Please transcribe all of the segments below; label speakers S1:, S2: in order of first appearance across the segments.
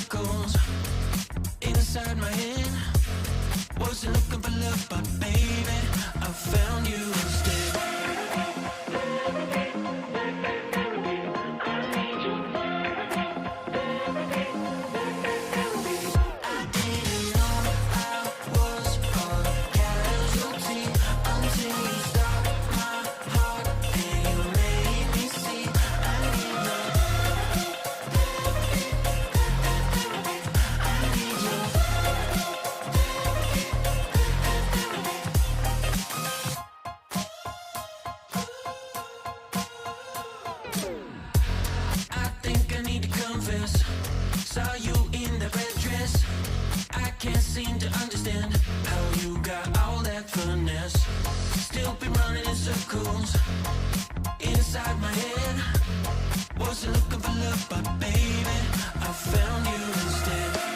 S1: circles inside my head. Wasn't looking for love, but baby, I found you instead. Saw you in the red dress. I can't seem to understand how you got all that finesse. Still been running in circles inside my head. Wasn't looking for love, but baby, I found you instead.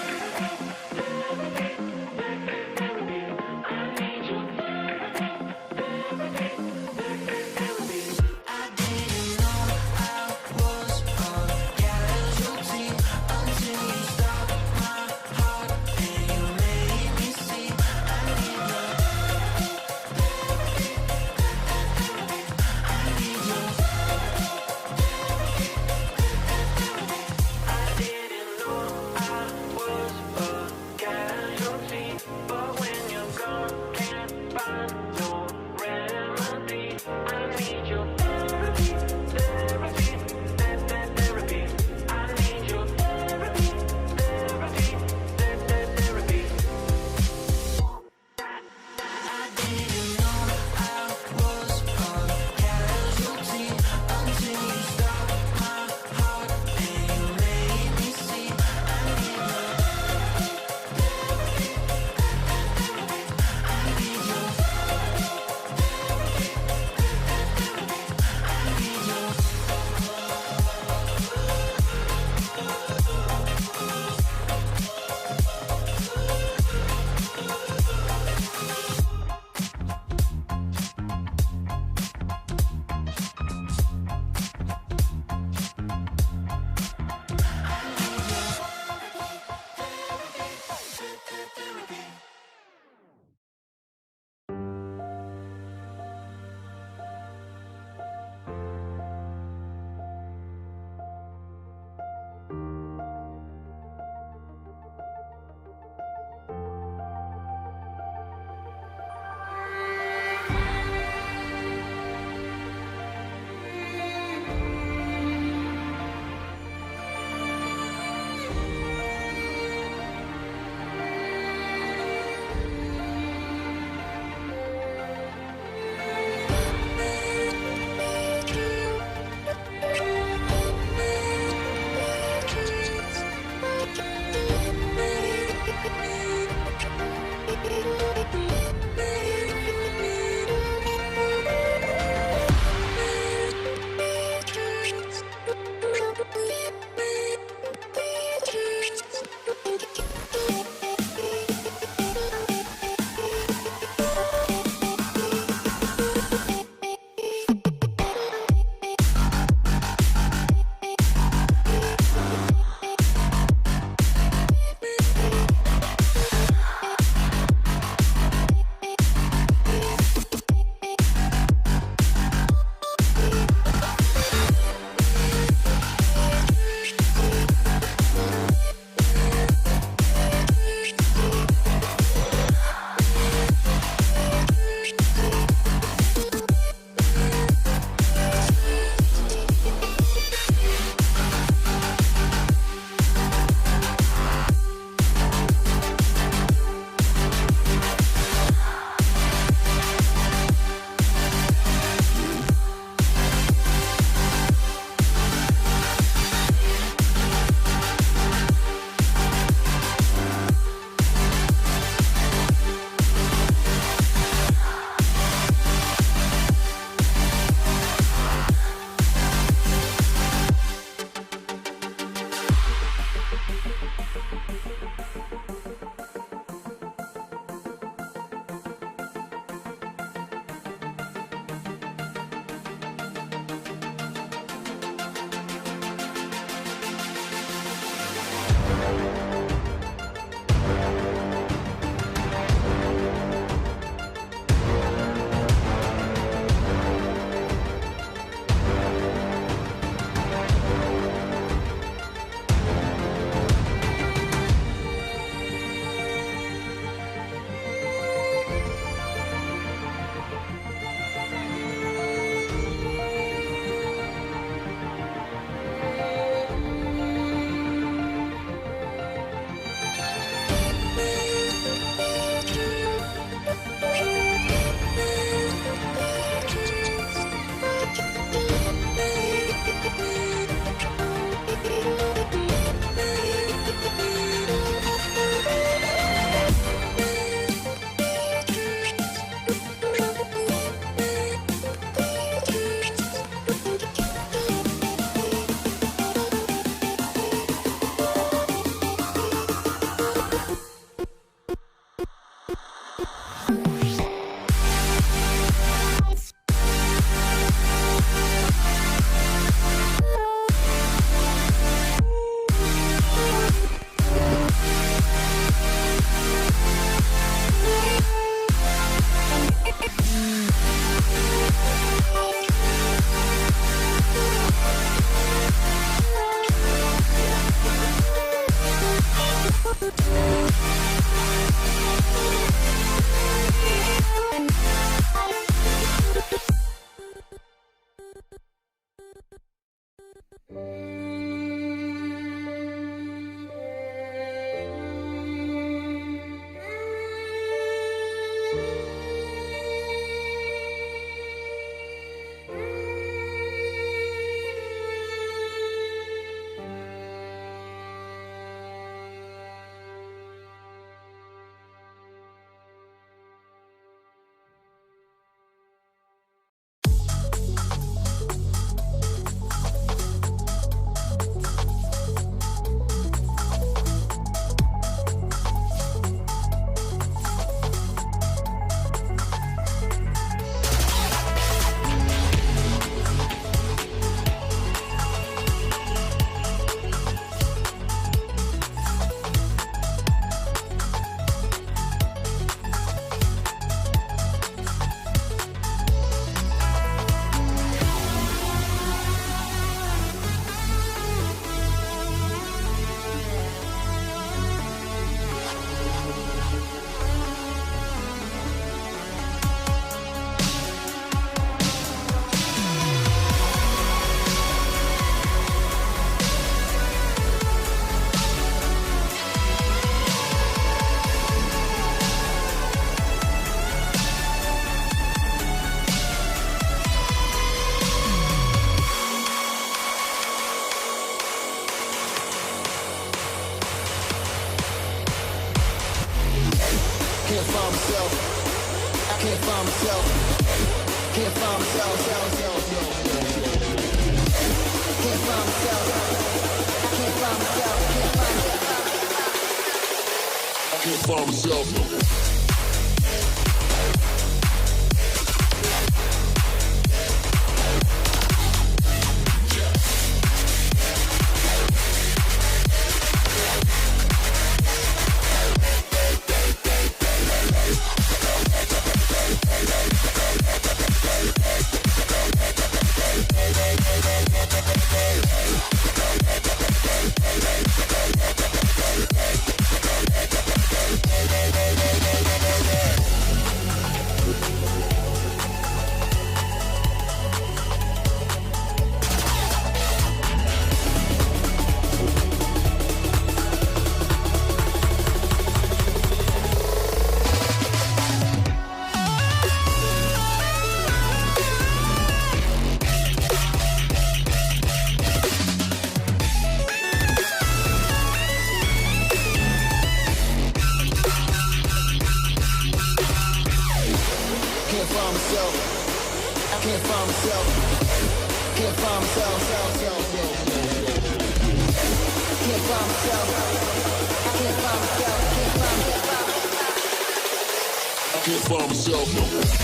S2: Can't find myself.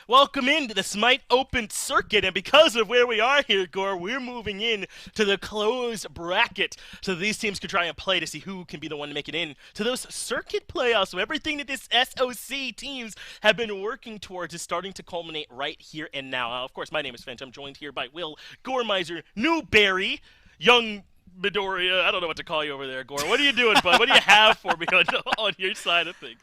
S3: Welcome into the SMITE Open Circuit, and because of where we are here, Gore, we're moving in to the closed bracket, so these teams can try and play to see who can be the one to make it in to those circuit playoffs. So everything that this SOC teams have been working towards is starting to culminate right here and now. Of course, my name is Finch. I'm joined here by Will, Goremizer, Newberry, Young Midoriya. I don't know what to call you over there, Gore. What are you doing, bud? What do you have for me on your side of things?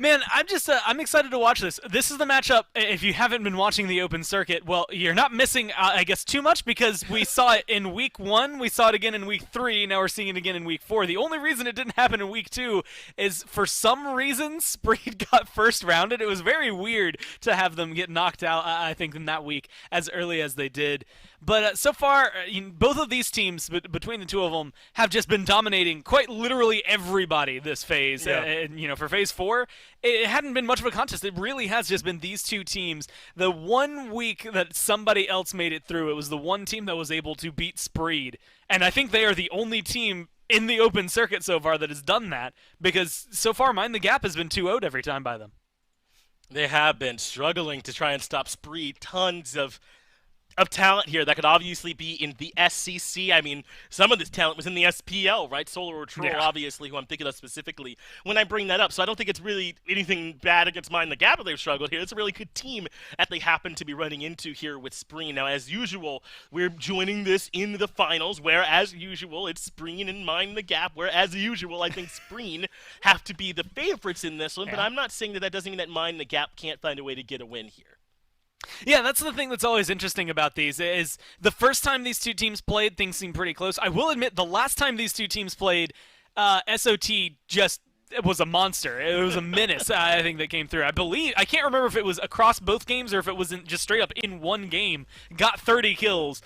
S4: Man, I'm excited to watch this. This is the matchup. If you haven't been watching the Open Circuit, well, you're not missing, I guess, too much because we saw it in Week 1, we saw it again in Week 3, now we're seeing it again in Week 4. The only reason it didn't happen in Week 2 is for some reason Spreed got first rounded. It was very weird to have them get knocked out, I think, in that week as early as they did. But so far, both of these teams, between the two of them, have just been dominating quite literally everybody this phase. Yeah. For Phase 4, it hadn't been much of a contest. It really has just been these two teams. The one week that somebody else made it through, it was the one team that was able to beat Spreed. And I think they are the only team in the Open Circuit so far that has done that, because so far Mind the Gap has been 2-0'd every time by them.
S3: They have been struggling to try and stop Spreed. Tons of talent here that could obviously be in the SCC. I mean, some of this talent was in the SPL, right? Solar Troll, obviously, who I'm thinking of specifically when I bring that up. So I don't think it's really anything bad against Mind the Gap that they've struggled here. It's a really good team that they happen to be running into here with Spreen. Now, as usual, we're joining this in the finals, where, as usual, it's Spreen and Mind the Gap, where, as usual, I think Spreen have to be the favorites in this one, but I'm not saying that doesn't mean that Mind the Gap can't find a way to get a win here.
S4: Yeah, that's the thing that's always interesting about these, is the first time these two teams played, things seemed pretty close. I will admit, the last time these two teams played, SOT just was a monster. It was a menace, I think, that came through. I can't remember if it was across both games or if it was just straight up in one game, got 30 kills.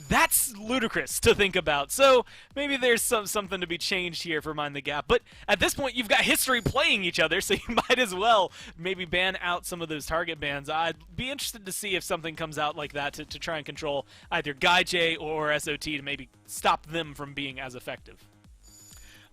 S4: That's ludicrous to think about. So maybe there's something to be changed here for Mind the Gap. But at this point, you've got history playing each other, so you might as well maybe ban out some of those target bans. I'd be interested to see if something comes out like that to try and control either GuyJ or SOT to maybe stop them from being as effective.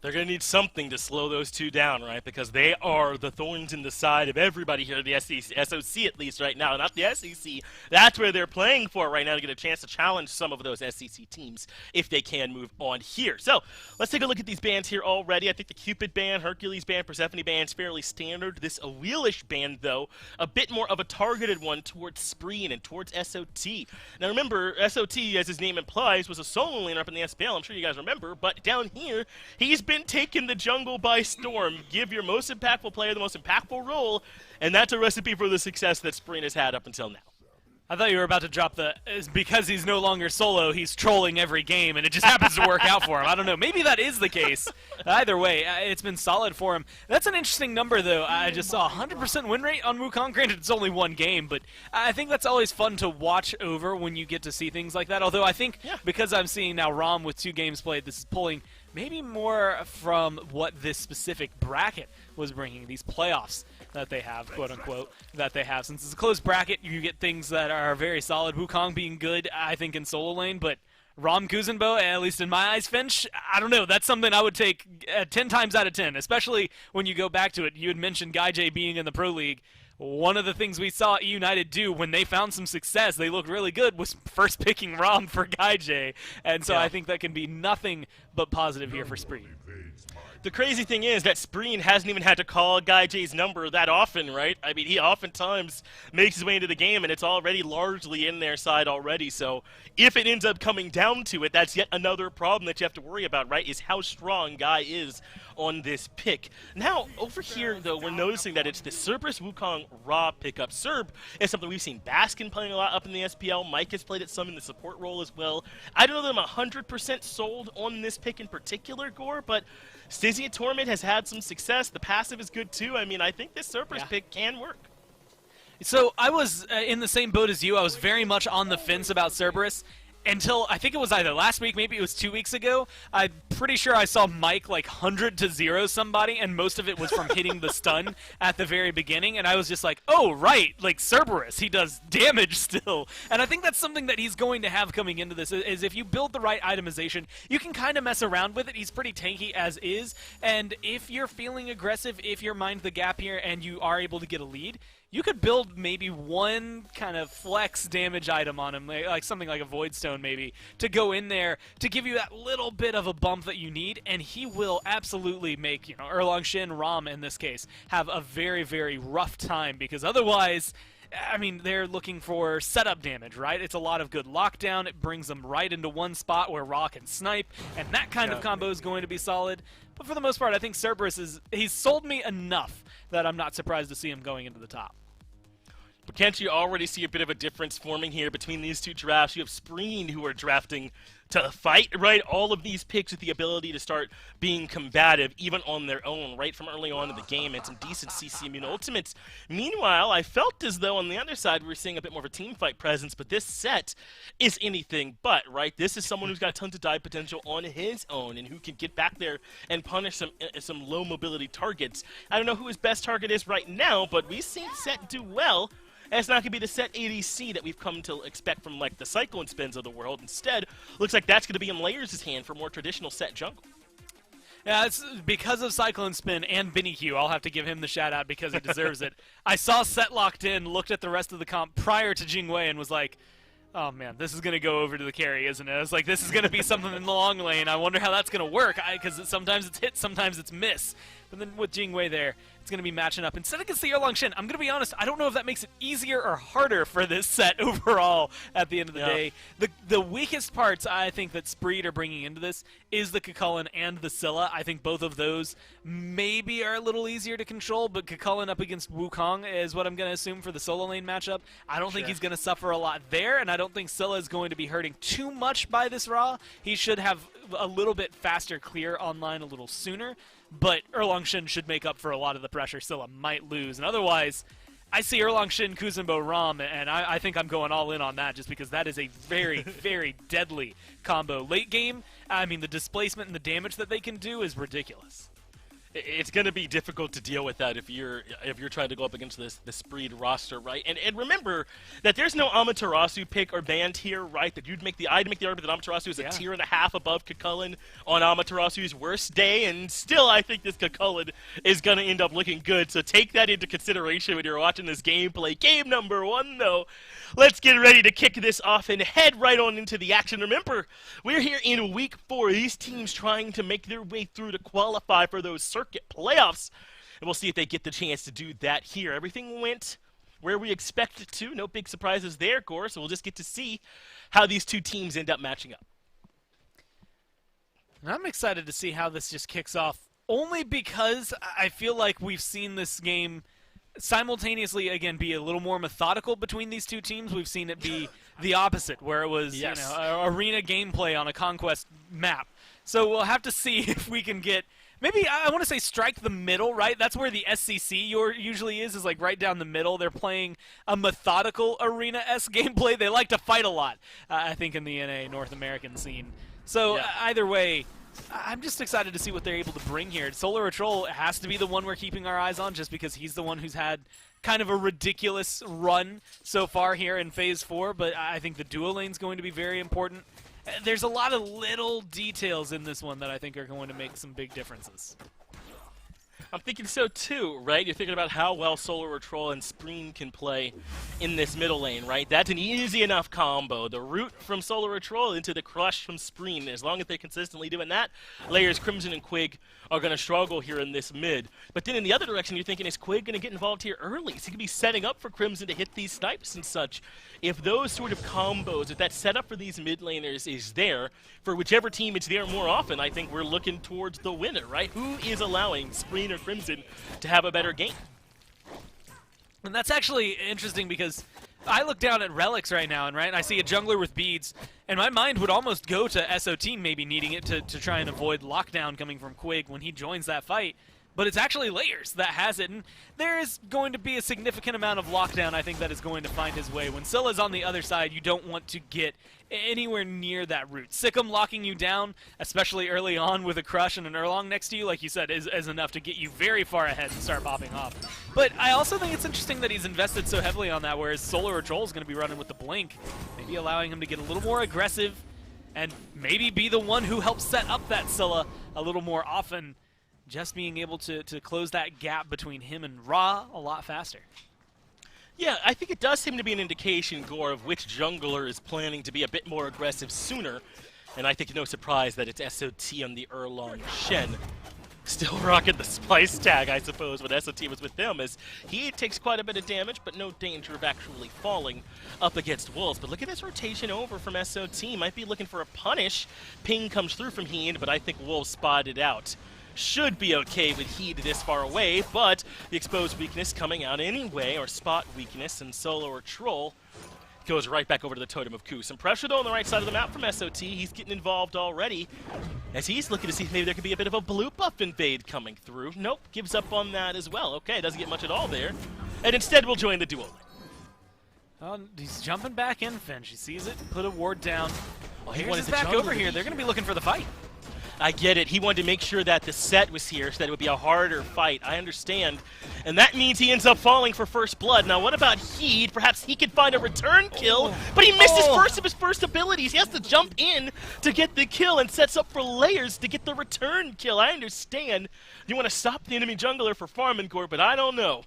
S3: They're going to need something to slow those two down, right? Because they are the thorns in the side of everybody here, the SOC at least right now, not the SEC. That's where they're playing for right now to get a chance to challenge some of those SEC teams if they can move on here. So let's take a look at these bans here already. I think the Cupid ban, Hercules ban, Persephone ban is fairly standard. This Wheelish ban, though, a bit more of a targeted one towards Spreen and towards SOT. Now remember, SOT, as his name implies, was a solo laner up in the SPL. I'm sure you guys remember. But down here, he's been taking the jungle by storm. Give your most impactful player the most impactful role, and that's a recipe for the success that Spreen has had up until now.
S4: I thought you were about to drop because he's no longer solo, he's trolling every game, and it just happens to work out for him. I don't know. Maybe that is the case. Either way, it's been solid for him. That's an interesting number, though. I just saw 100% win rate on Wukong. Granted, it's only one game, but I think that's always fun to watch over when you get to see things like that. Although I think because I'm seeing now Rom with 2 games played, this is pulling maybe more from what this specific bracket was bringing, these playoffs that they have, quote-unquote, that they have. Since it's a closed bracket, you get things that are very solid. Wukong being good, I think, in solo lane, but Rom Kuzenbo, at least in my eyes, Finch, I don't know. That's something I would take 10 times out of 10, especially when you go back to it. You had mentioned GuyJ being in the Pro League. One of the things we saw United do when they found some success, they looked really good, was first picking Rom for GuyJ. And so I think that can be nothing but positive here for Spree.
S3: The crazy thing is that Spreen hasn't even had to call GuyJ's number that often, right? I mean, he oftentimes makes his way into the game, and it's already largely in their side already. So if it ends up coming down to it, that's yet another problem that you have to worry about, right, is how strong Guy is on this pick. Now, over here, though, we're noticing that it's the Cerberus Wukong Raw pickup. Cerb is something we've seen Baskin playing a lot up in the SPL. Mike has played it some in the support role as well. I don't know that I'm 100% sold on this pick in particular, Gore, but Stygia Torment has had some success. The passive is good, too. I mean, I think this Cerberus pick can work.
S4: So I was in the same boat as you. I was very much on the fence about Cerberus until I think it was either last week, maybe it was 2 weeks ago. I'm pretty sure I saw Mike like 100-0 somebody, and most of it was from hitting the stun at the very beginning. And I was just like, oh, right, like Cerberus, he does damage still. And I think that's something that he's going to have coming into this, is if you build the right itemization, you can kind of mess around with it. He's pretty tanky as is. And if you're feeling aggressive, if you're Mind the Gap here and you are able to get a lead, you could build maybe one kind of flex damage item on him, like something like a Void Stone maybe, to go in there to give you that little bit of a bump that you need, and he will absolutely make, Erlang Shin, Rom in this case, have a very, very rough time, because otherwise, I mean, they're looking for setup damage, right? It's a lot of good lockdown. It brings them right into one spot where Ra can snipe, and that kind of combo is going to be solid. But for the most part, I think Cerberus he's sold me enough that I'm not surprised to see him going into the top.
S3: But can't you already see a bit of a difference forming here between these two drafts? You have Spreen, who are drafting to fight, right? All of these picks with the ability to start being combative, even on their own, right from early on in the game, and some decent CC immune ultimates. Meanwhile, I felt as though on the other side we were seeing a bit more of a team fight presence, but this set is anything but, right? This is someone who's got tons of dive potential on his own and who can get back there and punish some low mobility targets. I don't know who his best target is right now, but we've seen Set do well. And it's not going to be the Set ADC that we've come to expect from like the Cyclone Spins of the world. Instead, looks like that's going to be in Layers' hand for more traditional Set jungle.
S4: Yeah, it's because of Cyclone Spin and Binny Q. I'll have to give him the shout out because he deserves it. I saw Set locked in, looked at the rest of the comp prior to Jingwei, and was like, oh man, this is going to go over to the carry, isn't it? I was like, this is going to be something in the long lane. I wonder how that's going to work, because sometimes it's hit, sometimes it's miss. But then with Jingwei there, it's going to be matching up. Instead against the Erlang Shin, I'm going to be honest, I don't know if that makes it easier or harder for this set overall at the end of the day. The weakest parts I think that Spreed are bringing into this is the Kukulkan and the Scylla. I think both of those maybe are a little easier to control, but Kukulkan up against Wukong is what I'm going to assume for the solo lane matchup. I don't think he's going to suffer a lot there, and I don't think Scylla is going to be hurting too much by this Ra. He should have a little bit faster clear online a little sooner. But Erlang Shin should make up for a lot of the pressure Scylla might lose. And otherwise, I see Erlang Shin, Kuzenbo, Rom, and I think I'm going all in on that just because that is a very, very deadly combo. Late game, I mean, the displacement and the damage that they can do is ridiculous.
S3: It's going to be difficult to deal with that if you're trying to go up against the Spreed roster, right? And remember that there's no Amaterasu pick or band here, right? That I'd make the argument that Amaterasu is a tier and a half above Kukulkan on Amaterasu's worst day, and still I think this Kukulkan is going to end up looking good. So take that into consideration when you're watching this gameplay. Game number 1, though. Let's get ready to kick this off and head right on into the action. Remember, we're here in Week 4. These teams trying to make their way through to qualify for those circuit playoffs. And we'll see if they get the chance to do that here. Everything went where we expected it to. No big surprises there, of course. So we'll just get to see how these two teams end up matching up.
S4: And I'm excited to see how this just kicks off, only because I feel like we've seen this game simultaneously, again, be a little more methodical between these two teams. We've seen it be the opposite, where it was arena gameplay on a Conquest map. So we'll have to see if we can get, maybe, I want to say strike the middle, right? That's where the SCC usually is like right down the middle. They're playing a methodical arena-esque gameplay. They like to fight a lot, I think, in the NA North American scene. So either way, I'm just excited to see what they're able to bring here. Solar Troll has to be the one we're keeping our eyes on just because he's the one who's had kind of a ridiculous run so far here in Phase 4, but I think the duo lane's going to be very important. There's a lot of little details in this one that I think are going to make some big differences.
S3: I'm thinking so too, right? You're thinking about how well Solar Troll and Spreen can play in this middle lane, right? That's an easy enough combo. The root from Solar Troll into the crush from Spreen. As long as they're consistently doing that, Layers, Crimson, and Quig are going to struggle here in this mid. But then in the other direction, you're thinking, is Quig going to get involved here early? Is he going to be setting up for Crimson to hit these snipes and such? If those sort of combos, if that setup for these mid laners is there, for whichever team it's there more often, I think we're looking towards the winner, right? Who is allowing Spreen or Crimson to have a better game?
S4: And that's actually interesting because I look down at Relics right now, and I see a jungler with beads, and my mind would almost go to SOT maybe needing it to try and avoid lockdown coming from Quig when he joins that fight. But it's actually Layers that has it, and there is going to be a significant amount of lockdown, I think, that is going to find his way. When Scylla's on the other side, you don't want to get anywhere near that route. Sikkim locking you down, especially early on with a Crush and an Erlang next to you, like you said, is enough to get you very far ahead and start popping off. But I also think it's interesting that he's invested so heavily on that, whereas Solar Troll is going to be running with the Blink, maybe allowing him to get a little more aggressive and maybe be the one who helps set up that Scylla a little more often, just being able to close that gap between him and Ra a lot faster.
S3: Yeah, I think it does seem to be an indication, Gore, of which jungler is planning to be a bit more aggressive sooner. And I think no surprise that it's SOT on the Erlong Shen. Still rocking the splice tag, I suppose, when SOT was with them, as he takes quite a bit of damage, but no danger of actually falling up against Wolves. But look at this rotation over from SOT. Might be looking for a punish. Ping comes through from Heed, but I think Wolves spotted out. Should be okay with Heed this far away, but the exposed weakness coming out anyway, or spot weakness, and Solo or Troll goes right back over to the Totem of Ku. Some pressure, though, on the right side of the map from SOT. He's getting involved already, as he's looking to see if maybe there could be a bit of a blue buff invade coming through. Nope, gives up on that as well. Okay, doesn't get much at all there. And instead we'll join the duo.
S4: Oh, he's jumping back in, Finch. He sees it, put a ward down.
S3: Oh, he
S4: Here's
S3: wanted
S4: his
S3: the
S4: back
S3: jungle
S4: over
S3: to
S4: here.
S3: be
S4: They're going to be looking for the fight.
S3: I get it. He wanted to make sure that the set was here so that it would be a harder fight. I understand. And that means he ends up falling for first blood. Now, what about Heed? Perhaps he could find a return kill, but he missed his first of his first abilities. He has to jump in to get the kill and sets up for Layers to get the return kill. I understand. You want to stop the enemy jungler for farming, Gore, but I don't know.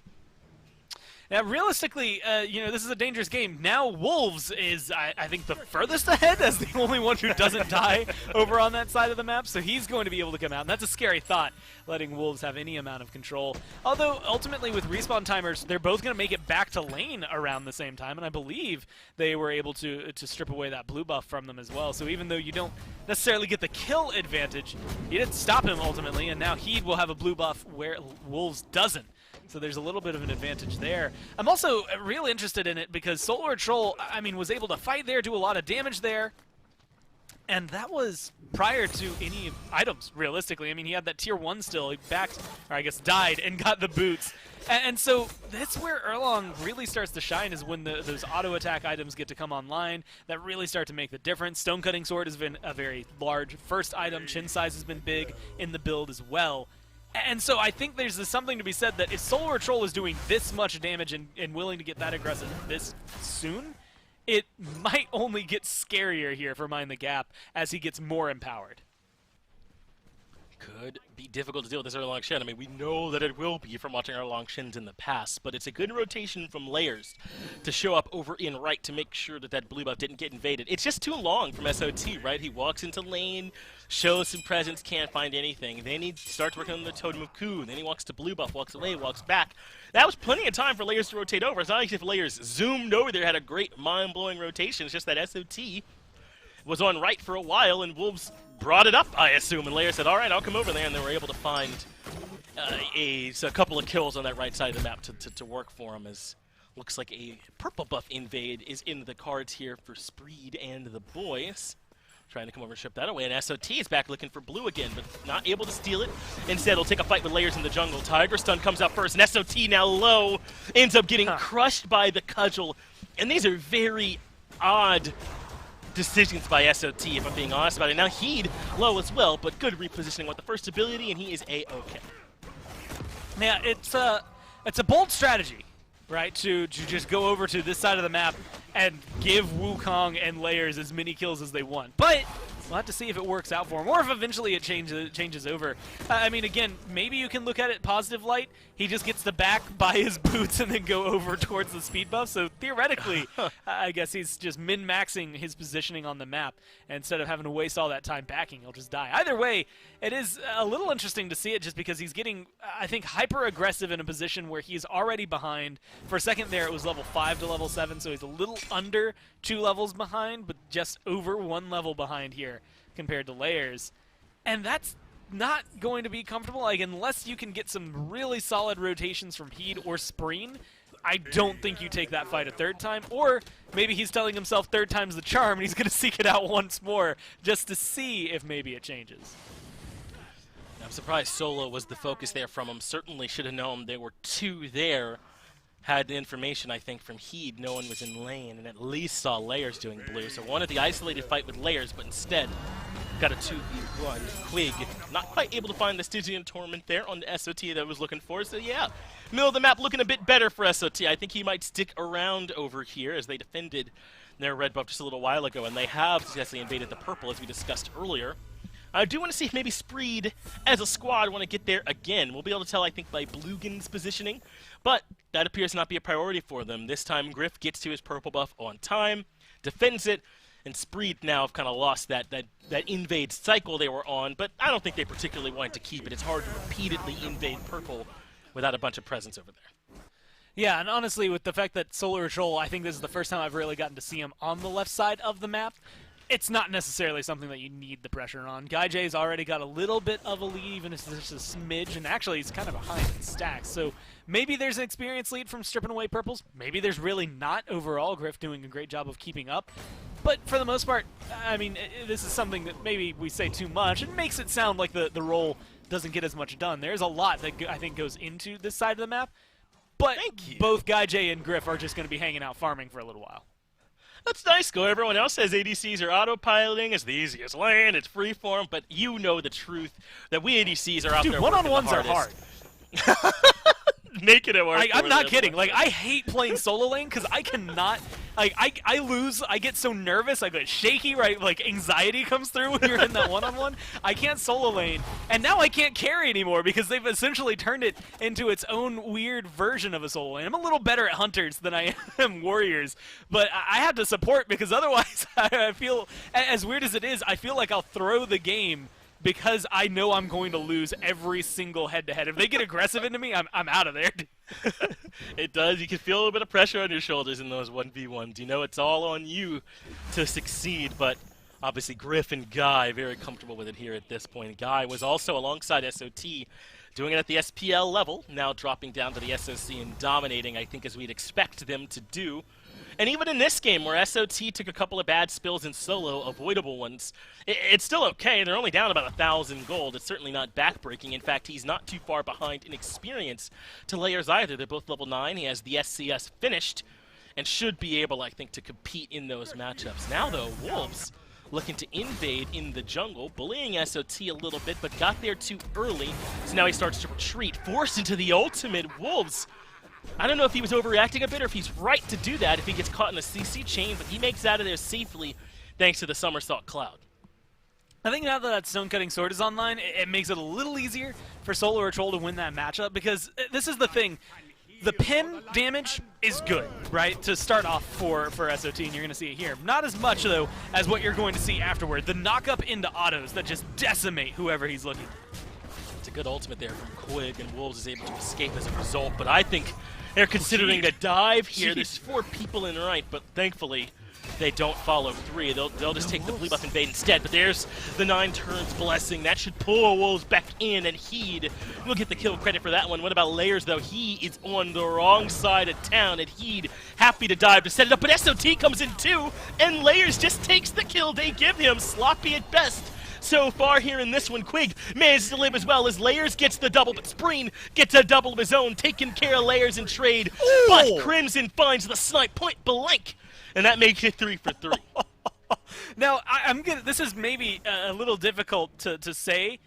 S4: Now, realistically, this is a dangerous game. Now, Wolves is, I think, the furthest ahead as the only one who doesn't die over on that side of the map, so he's going to be able to come out. And that's a scary thought, letting Wolves have any amount of control. Although, ultimately, with respawn timers, they're both going to make it back to lane around the same time, and I believe they were able to strip away that blue buff from them as well. So even though you don't necessarily get the kill advantage, you didn't stop him ultimately, and now Heed will have a blue buff where Wolves doesn't. So there's a little bit of an advantage there. I'm also real interested in it because Solar Troll, was able to fight there, do a lot of damage there. And that was prior to any items, realistically. He had that tier 1 still. He backed, or I guess died, and got the boots. And so that's where Erlong really starts to shine, is when those auto attack items get to come online that really start to make the difference. Stone Cutting Sword has been a very large first item. Chin size has been big in the build as well. And so I think there's something to be said that if Solar Troll is doing this much damage and willing to get that aggressive this soon, it might only get scarier here for Mind the Gap as he gets more empowered.
S3: Could be difficult to deal with this Erlong Shen. We know that it will be from watching Erlong Shens in the past, but it's a good rotation from Layers to show up over in right to make sure that that blue buff didn't get invaded. It's just too long from SOT, right? He walks into lane, shows some presence, can't find anything. Then he starts working on the Totem of Ku. Then he walks to blue buff, walks away, walks back. That was plenty of time for Layers to rotate over. It's not like if Layers zoomed over there, had a great mind-blowing rotation. It's just that SOT was on right for a while, and Wolves brought it up, I assume, and Layers said, all right, I'll come over there, and they were able to find a couple of kills on that right side of the map to work for him, as looks like a purple buff invade is in the cards here for Spreed and the boys. Trying to come over and ship that away, and SOT is back looking for blue again, but not able to steal it. Instead, he'll take a fight with Layers in the jungle. Tiger Stun comes out first, and SOT now low, ends up getting crushed by the cudgel, and these are very odd decisions by SOT, if I'm being honest about it. Now Heed low as well, but good repositioning with the first ability, and he is A-okay.
S4: Yeah, it's a bold strategy, right? To just go over to this side of the map and give Wukong and Layers as many kills as they want. But we'll have to see if it works out for him, or if eventually it changes over. Again, maybe you can look at it positive light. He just gets the back, buy his boots, and then go over towards the speed buff. So theoretically, I guess he's just min-maxing his positioning on the map. And instead of having to waste all that time backing, he'll just die. Either way, it is a little interesting to see it just because he's getting, I think, hyper-aggressive in a position where he's already behind. For a second there, it was level 5 to level 7, so he's a little under 2 levels behind, but just over 1 level behind here compared to Layers. And that's not going to be comfortable, like, unless you can get some really solid rotations from Heed or Spreen. I don't think you take that fight a third time, or maybe he's telling himself third time's the charm and he's going to seek it out once more just to see if maybe it changes.
S3: I'm surprised Solo was the focus there from him. Certainly should have known there were 2 there. Had the information, I think, from Heed. No one was in lane, and at least saw Layers doing blue. So wanted the isolated fight with Layers, but instead got a 2v1. Quig not quite able to find the Stygian Torment there on the SOT that I was looking for. So yeah, middle of the map looking a bit better for SOT. I think he might stick around over here as they defended their red buff just a little while ago, and they have successfully invaded the purple as we discussed earlier. I do want to see if maybe Spreed, as a squad, want to get there again. We'll be able to tell, I think, by Bluegin's positioning, But that appears not be a priority for them. This time, Griff gets to his purple buff on time, defends it, and SMITE now have kind of lost that invade cycle they were on, but I don't think they particularly wanted to keep it. It's hard to repeatedly invade purple without a bunch of presence over there.
S4: Yeah, and honestly, with the fact that Solar Troll, I think this is the first time I've really gotten to see him on the left side of the map, it's not necessarily something that you need the pressure on. Guy J's already got a little bit of a lead, even if it's just a smidge, and actually he's kind of behind in stacks. So maybe there's an experience lead from stripping away purples. Maybe there's really not. Overall, Griff doing a great job of keeping up. But for the most part, I mean, this is something that maybe we say too much. It makes it sound like the role doesn't get as much done. There's a lot that I think goes into this side of the map. But both Guy J and Griff are just going to be hanging out farming for a little while.
S3: That's nice, Go. Everyone else says ADCs are autopiloting. It's the easiest lane. It's freeform. But you know the truth that we ADCs are out there working the hardest.
S4: One-on-ones are hard.
S3: Making it work.
S4: I'm not kidding. Like, I hate playing solo lane because I cannot. Like, I lose. I get so nervous. I get shaky. Right, like anxiety comes through when you're in that one-on-one. I can't solo lane, and now I can't carry anymore because they've essentially turned it into its own weird version of a solo lane. I'm a little better at hunters than I am warriors, but I have to support because otherwise, I feel, as weird as it is, I feel like I'll throw the game. Because I know I'm going to lose every single head-to-head. If they get aggressive into me, I'm out of there.
S3: It does. You can feel a little bit of pressure on your shoulders in those 1v1s. You know it's all on you to succeed, but obviously Griff and Guy very comfortable with it here at this point. Guy was also alongside SOT, doing it at the SPL level, now dropping down to the SOC and dominating, I think, as we'd expect them to do. And even in this game, where SOT took a couple of bad spills in solo, avoidable ones, it's still okay. They're only down about 1,000 gold. It's certainly not backbreaking. In fact, he's not too far behind in experience to Layers either. They're both level 9. He has the SCS finished and should be able, I think, to compete in those matchups. Now, though, Wolves looking to invade in the jungle, bullying SOT a little bit, but got there too early. So now he starts to retreat, forced into the ultimate. Wolves, I don't know if he was overreacting a bit or if he's right to do that if he gets caught in the CC chain, but he makes out of there safely thanks to the Somersault Cloud.
S4: I think now that Stone-Cutting Sword is online, it makes it a little easier for Solar Troll to win that matchup because this is the thing. The pin damage is good, right, to start off for SOT, and you're going to see it here. Not as much, though, as what you're going to see afterward. The knock-up into autos that just decimate whoever he's looking at.
S3: It's a good ultimate there from Quig, and Wolves is able to escape as a result, but I think they're considering the dive here. There's 4 people in right, but thankfully they don't follow 3. They'll just take the blue buff invade instead, but there's the 9 turns blessing. That should pull Wolves back in, and Heed will get the kill credit for that one. What about Layers, though? He is on the wrong side of town, and Heed happy to dive to set it up, but SOT comes in too, and Layers just takes the kill they give him, sloppy at best. So far here in this one, Quig manages to live as well as Layers gets the double, but Spreen gets a double of his own, taking care of Layers in trade. Ooh. But Crimson finds the snipe point blank, and that makes it 3 for 3.
S4: Now, this is maybe a little difficult to say,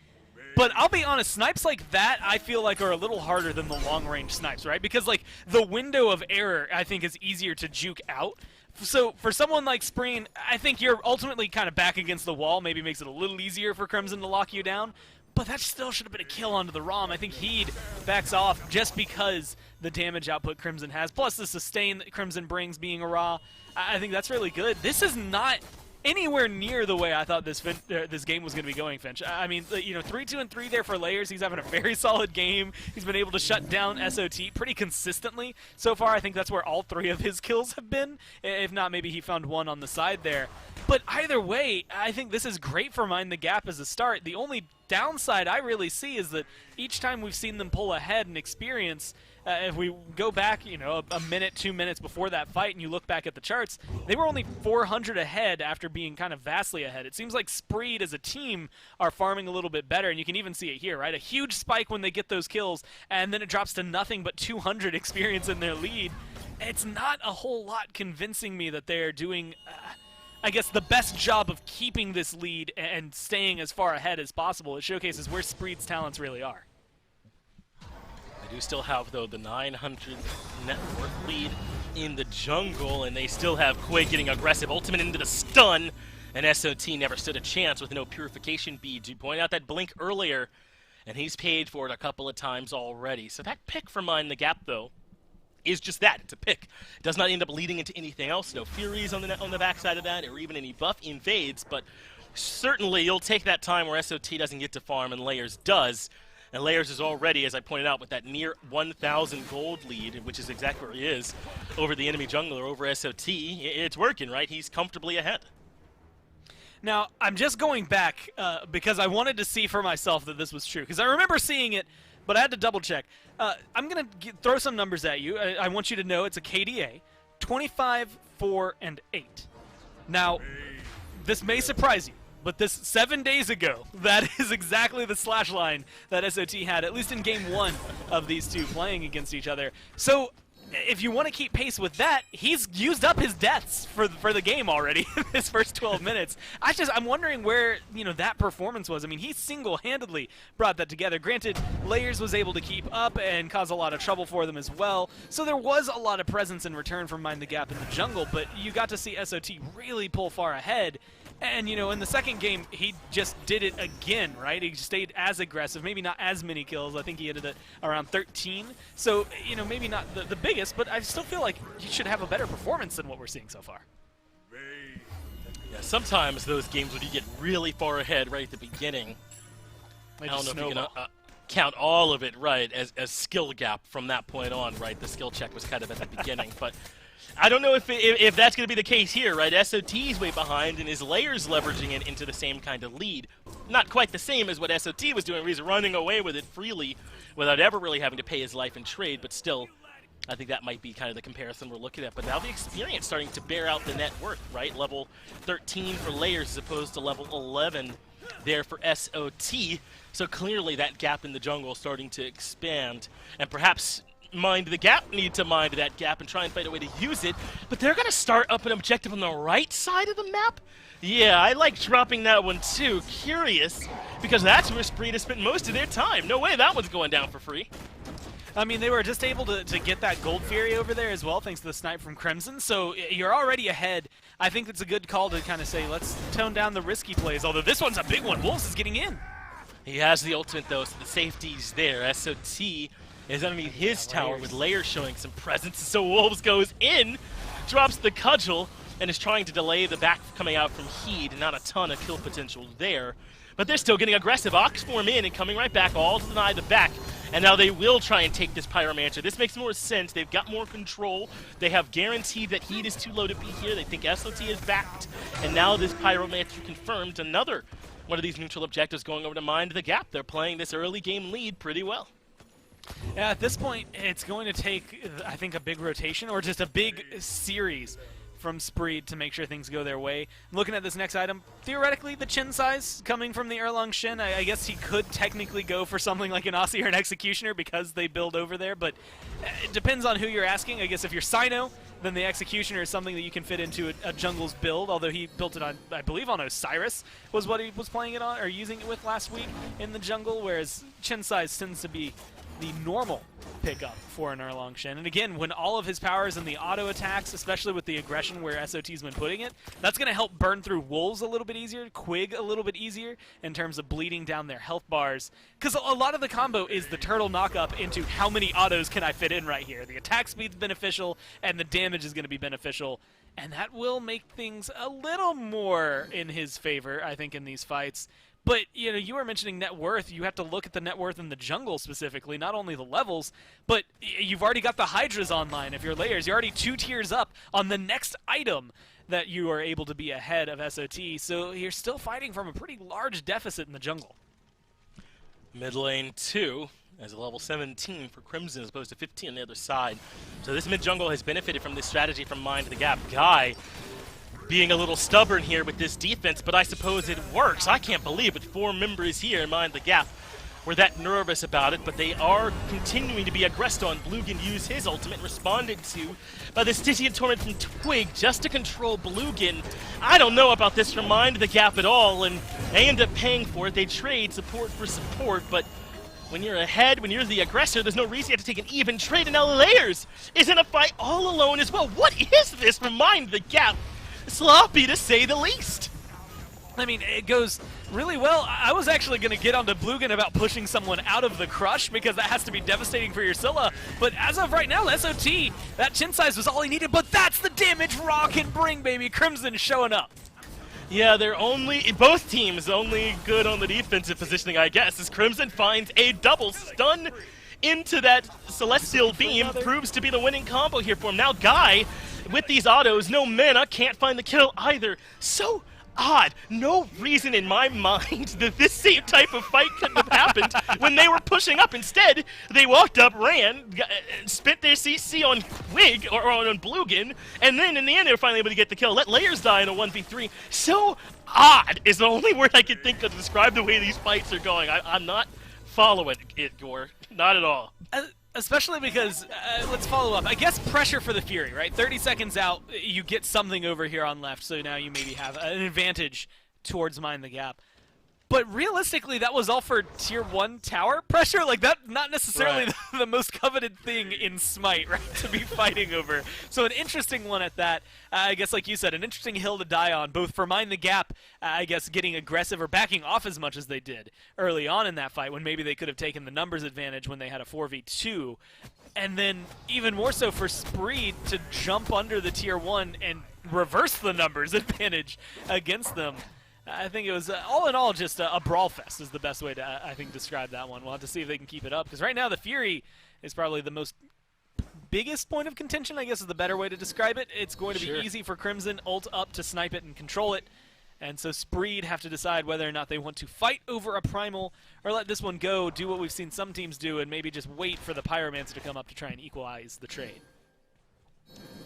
S4: but I'll be honest, snipes like that I feel like are a little harder than the long-range snipes, right? Because like the window of error I think is easier to juke out. So for someone like Spreen, I think you're ultimately kind of back against the wall. Maybe makes it a little easier for Crimson to lock you down. But that still should have been a kill onto the ROM. I think Heed backs off just because the damage output Crimson has, plus the sustain that Crimson brings being a Raw. I think that's really good. This is not anywhere near the way I thought this game was going to be going, Finch. I mean, 3-2 and 3 there for Layers. He's having a very solid game. He's been able to shut down SOT pretty consistently. So far, I think that's where all 3 of his kills have been. If not, maybe he found one on the side there. But either way, I think this is great for Mind the Gap as a start. The only downside I really see is that each time we've seen them pull ahead in experience, if we go back, a minute, 2 minutes before that fight and you look back at the charts, they were only 400 ahead after being kind of vastly ahead. It seems like Spreed as a team are farming a little bit better, and you can even see it here, right? A huge spike when they get those kills, and then it drops to nothing but 200 experience in their lead. It's not a whole lot convincing me that they're doing, I guess, the best job of keeping this lead and staying as far ahead as possible. It showcases where Spreed's talents really are.
S3: They do still have, though, the 900 net worth lead in the jungle, and they still have Quig getting aggressive. Ultimate into the stun, and SOT never stood a chance with no purification beads. You point out that blink earlier, and he's paid for it a couple of times already. So that pick for Mind the Gap, though, is just that. It's a pick. It does not end up leading into anything else. No Furies on the backside of that, or even any buff invades, but certainly you'll take that time where SOT doesn't get to farm and Layers does. And Layers is already, as I pointed out, with that near 1,000 gold lead, which is exactly where he is, over the enemy jungler, over SOT. It's working, right? He's comfortably ahead.
S4: Now, I'm just going back because I wanted to see for myself that this was true. Because I remember seeing it, but I had to double check. I'm going to throw some numbers at you. I want you to know it's a KDA, 25, 4, and 8. Now, this may surprise you, but this 7 days ago, that is exactly the slash line that SOT had, at least in game 1 of these two playing against each other. So, if you want to keep pace with that, he's used up his deaths for the game already in his first 12 minutes. I'm wondering where, that performance was. I mean, he single-handedly brought that together. Granted, Layers was able to keep up and cause a lot of trouble for them as well. So there was a lot of presence in return from Mind the Gap in the jungle, but you got to see SOT really pull far ahead. And, in the second game, he just did it again, right? He stayed as aggressive, maybe not as many kills. I think he ended at around 13. So, maybe not the biggest, but I still feel like he should have a better performance than what we're seeing so far.
S3: Yeah, sometimes those games when you get really far ahead right at the beginning,
S4: They
S3: I don't
S4: just
S3: know if you
S4: snowball.
S3: can count all of it, right, as skill gap from that point on, right? The skill check was kind of at the beginning, but I don't know if that's going to be the case here, right? SOT's way behind, and his Layers leveraging it into the same kind of lead. Not quite the same as what SOT was doing, where he's running away with it freely without ever really having to pay his life in trade, but still, I think that might be kind of the comparison we're looking at. But now the experience starting to bear out the net worth, right? Level 13 for Layers as opposed to level 11 there for SOT. So clearly that gap in the jungle is starting to expand, and perhaps Mind the Gap need to mind that gap and try and find a way to use it, but they're going to start up an objective on the right side of the map? Yeah, I like dropping that one too. Curious, because that's where Spree has spent most of their time. No way that one's going down for free.
S4: I mean, they were just able to get that Gold Fury over there as well, thanks to the snipe from Crimson, so you're already ahead. I think it's a good call to kind of say, let's tone down the risky plays, although this one's a big one. Wolves is getting in.
S3: He has the ultimate, though, so the safety's there. SOT is underneath his tower with Layers showing some presence, so Wolves goes in, drops the cudgel, and is trying to delay the back coming out from Heed. Not a ton of kill potential there, but they're still getting aggressive. Oxform in and coming right back, all to deny the back, and now they will try and take this Pyromancer. This makes more sense. They've got more control. They have guaranteed that Heed is too low to be here. They think SOT is backed, and now this Pyromancer confirmed another one of these neutral objectives going over to Mind the Gap. They're playing this early game lead pretty well.
S4: Yeah, at this point, it's going to take, I think, a big rotation or just a big series from Spree to make sure things go their way. Looking at this next item, theoretically, the chin size coming from the Erlong Shin, I guess he could technically go for something like an Aussie or an Executioner because they build over there, but it depends on who you're asking. I guess if you're Sino, then the Executioner is something that you can fit into a jungle's build, although he built it on, I believe, on Osiris was what he was playing it on, or using it with last week in the jungle, whereas chin size tends to be the normal pickup for an Erlong Shen. And again, when all of his powers and the auto attacks, especially with the aggression where SOT's been putting it, that's going to help burn through Wolves a little bit easier, Quig a little bit easier in terms of bleeding down their health bars. Because a lot of the combo is the turtle knock-up into how many autos can I fit in right here. The attack speed's beneficial, and the damage is going to be beneficial. And that will make things a little more in his favor, I think, in these fights. But, you were mentioning net worth. You have to look at the net worth in the jungle specifically, not only the levels, but you've already got the Hydras online if you're Layers. You're already 2 tiers up on the next item that you are able to be ahead of SOT. So you're still fighting from a pretty large deficit in the jungle.
S3: Mid lane 2 as a level 17 for Crimson as opposed to 15 on the other side. So this mid jungle has benefited from this strategy from Mind the Gap. Guy being a little stubborn here with this defense, but I suppose it works. I can't believe with 4 members here in Mind the Gap were that nervous about it, but they are continuing to be aggressed on. Bluegan used his ultimate, responded to by the Stygian Torment from Twig just to control Bluegan. I don't know about this from Mind the Gap at all, and they end up paying for it. They trade support for support, but when you're ahead, when you're the aggressor, there's no reason you have to take an even trade, and now Layers is in a fight all alone as well. What is this from Mind the Gap? Sloppy to say the least.
S4: I mean, it goes really well. I was actually going to get onto Blugan about pushing someone out of the crush because that has to be devastating for your Scylla. But as of right now, SOT, that chin size was all he needed. But that's the damage Raw can bring, baby. Crimson showing up.
S3: Yeah, both teams only good on the defensive positioning, I guess, as Crimson finds a double stun into that Celestial Beam, proves to be the winning combo here for him. Now Guy, with these autos, no mana, can't find the kill either. So odd. No reason in my mind that this same type of fight couldn't have happened when they were pushing up. Instead, they walked up, ran, spent their CC on Quig, or on Blugan, and then in the end they were finally able to get the kill. Let Layers die in a 1v3. So odd is the only word I could think of to describe the way these fights are going. I'm not following it, Gore. Not at all.
S4: Especially because, let's follow up. I guess pressure for the Fury, right? 30 seconds out, you get something over here on left, so now you maybe have an advantage towards Mind the Gap. But realistically, that was all for Tier 1 tower pressure? Like, that not necessarily
S3: Right.
S4: the most coveted thing in SMITE, right, to be fighting over. So an interesting one at that. I guess, like you said, an interesting hill to die on, both for Mind the Gap, I guess, getting aggressive or backing off as much as they did early on in that fight, when maybe they could have taken the numbers advantage when they had a 4v2. And then even more so for Spree to jump under the Tier 1 and reverse the numbers advantage against them. I think it was, all in all, just a brawl fest is the best way to, I think, describe that one. We'll have to see if they can keep it up, because right now the Fury is probably the biggest point of contention, I guess is the better way to describe it. It's going to be easy for Crimson, ult up to snipe it and control it, and so Spree'd have to decide whether or not they want to fight over a Primal or let this one go, do what we've seen some teams do, and maybe just wait for the Pyromancer to come up to try and equalize the trade.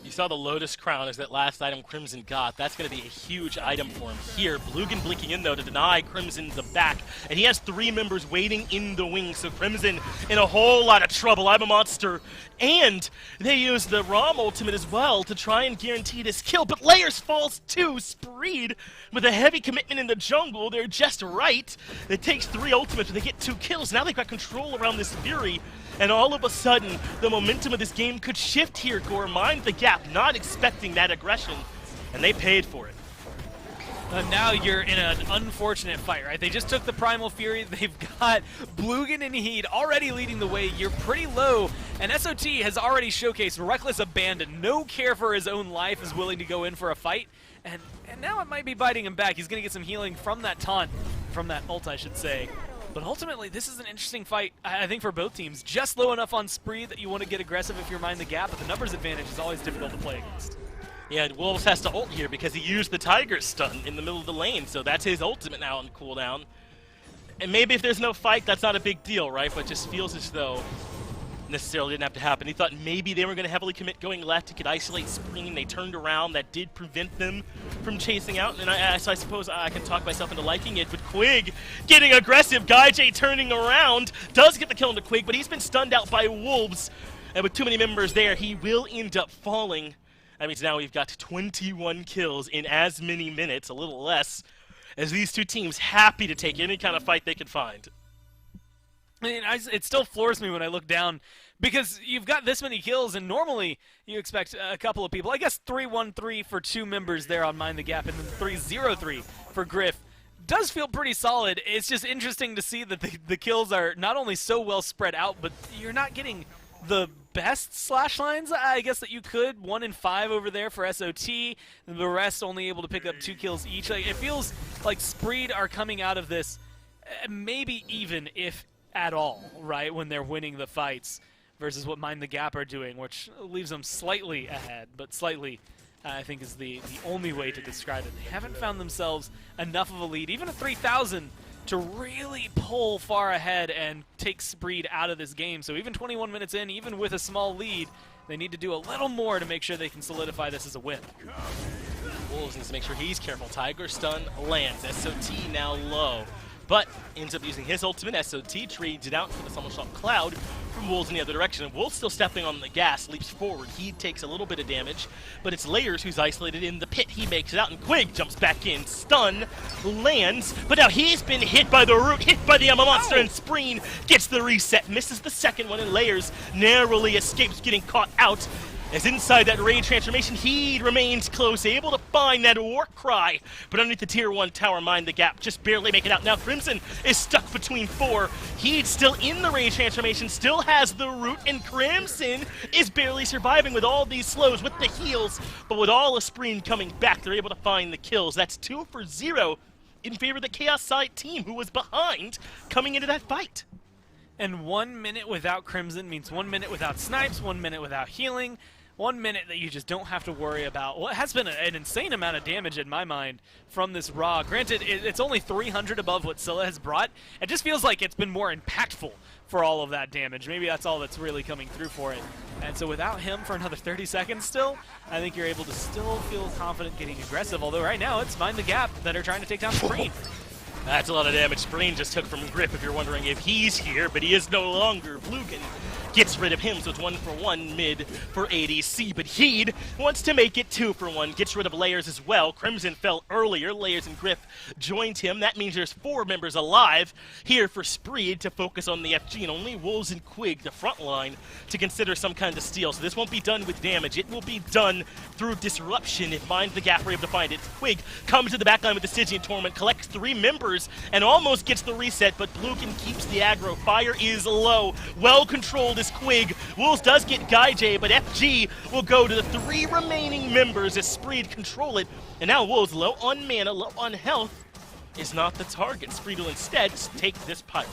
S3: You saw the Lotus Crown as that last item Crimson got. That's going to be a huge item for him here. Blugan blinking in, though, to deny Crimson the back. And he has 3 members waiting in the wings, so Crimson in a whole lot of trouble. I'm a monster. And they use the ROM ultimate as well to try and guarantee this kill. But Layers falls too. Spreed with a heavy commitment in the jungle. They're just right. It takes 3 ultimates, but they get 2 kills. Now they've got control around this Fury. And all of a sudden, the momentum of this game could shift here, Gore. Mind the Gap, not expecting that aggression, and they paid for it.
S4: Now you're in an unfortunate fight, right? They just took the Primal Fury. They've got Blugan and Heed already leading the way. You're pretty low, and SOT has already showcased reckless abandon. No care for his own life, is willing to go in for a fight, and now it might be biting him back. He's going to get some healing from that taunt, from that ult, I should say. But ultimately, this is an interesting fight, I think, for both teams. Just low enough on Spree that you want to get aggressive if you're Mind the Gap, but the numbers advantage is always difficult to play against.
S3: Yeah, Wolves has to ult here because he used the Tiger stun in the middle of the lane, so that's his ultimate now on cooldown. And maybe if there's no fight, that's not a big deal, right? But it just feels as though necessarily didn't have to happen. He thought maybe they were going to heavily commit going left. He could isolate Spreen. They turned around. That did prevent them from chasing out. And so I suppose I can talk myself into liking it. But Quig getting aggressive. Guy J turning around. Does get the kill into Quig, but he's been stunned out by Wolves. And with too many members there, he will end up falling. That means now we've got 21 kills in as many minutes, a little less, as these two teams happy to take any kind of fight they can find.
S4: I mean, it still floors me when I look down, because you've got this many kills, and normally you expect a couple of people. I guess 3-1-3 for 2 members there on Mind the Gap, and then 3-0-3 for Griff. Does feel pretty solid. It's just interesting to see that the kills are not only so well spread out, but you're not getting the best slash lines, I guess, that you could. 1 and 5 over there for SOT, the rest only able to pick up 2 kills each. Like, it feels like Spreed are coming out of this maybe even, if at all, right, when they're winning the fights, versus what Mind the Gap are doing, which leaves them slightly ahead, but slightly, I think, is the only way to describe it. They haven't found themselves enough of a lead, even at 3,000, to really pull far ahead and take Spreed out of this game. So even 21 minutes in, even with a small lead, they need to do a little more to make sure they can solidify this as a win.
S3: Wolves needs to make sure he's careful. Tiger stun lands. SOT now low, but ends up using his ultimate. SOT trades it out for the Summer Shot Cloud from Wolves in the other direction. And Wolves still stepping on the gas, leaps forward. He takes a little bit of damage, but it's Layers who's isolated in the pit. He makes it out, and Quig jumps back in. Stun lands, but now he's been hit by the root, hit by the Emma Monster, and Spreen gets the reset. Misses the second one, and Layers narrowly escapes getting caught out. As inside that Rage transformation, he remains close, able to find that War Cry. But underneath the Tier 1 tower, Mind the Gap, just barely make it out. Now Crimson is stuck between 4. He's still in the Rage transformation, still has the root, and Crimson is barely surviving with all these slows, with the heals. But with all of Spreen coming back, they're able to find the kills. That's 2 for 0 in favor of the Chaos side team, who was behind coming into that fight.
S4: And 1 minute without Crimson means 1 minute without snipes, 1 minute without healing. 1 minute that you just don't have to worry about what has been an insane amount of damage in my mind from this Ra. Granted, it's only 300 above what Scylla has brought. It just feels like it's been more impactful for all of that damage. Maybe that's all that's really coming through for it. And so without him for another 30 seconds still, I think you're able to still feel confident getting aggressive. Although right now it's Mind the Gap that are trying to take down Spreen.
S3: That's a lot of damage Spreen just took from Grip, if you're wondering if he's here, but he is no longer. Blugan gets rid of him, so it's 1 for 1 mid for ADC, but Heed wants to make it 2 for 1, gets rid of Layers as well. Crimson fell earlier, Layers and Griff joined him. That means there's 4 members alive here for Spree to focus on the FG, and only Wolves and Quig, the front line, to consider some kind of steal. So this won't be done with damage, it will be done through disruption if Mind the Gap are able to find it. Quig comes to the backline with the Stygian Torment, collects 3 members, and almost gets the reset, but Blugan keeps the aggro. Fire is low, well controlled is Quig. Wolves does get Guy J, but FG will go to the 3 remaining members as Spree control it. And now Wolves, low on mana, low on health, is not the target. Spree will instead take this Pyro.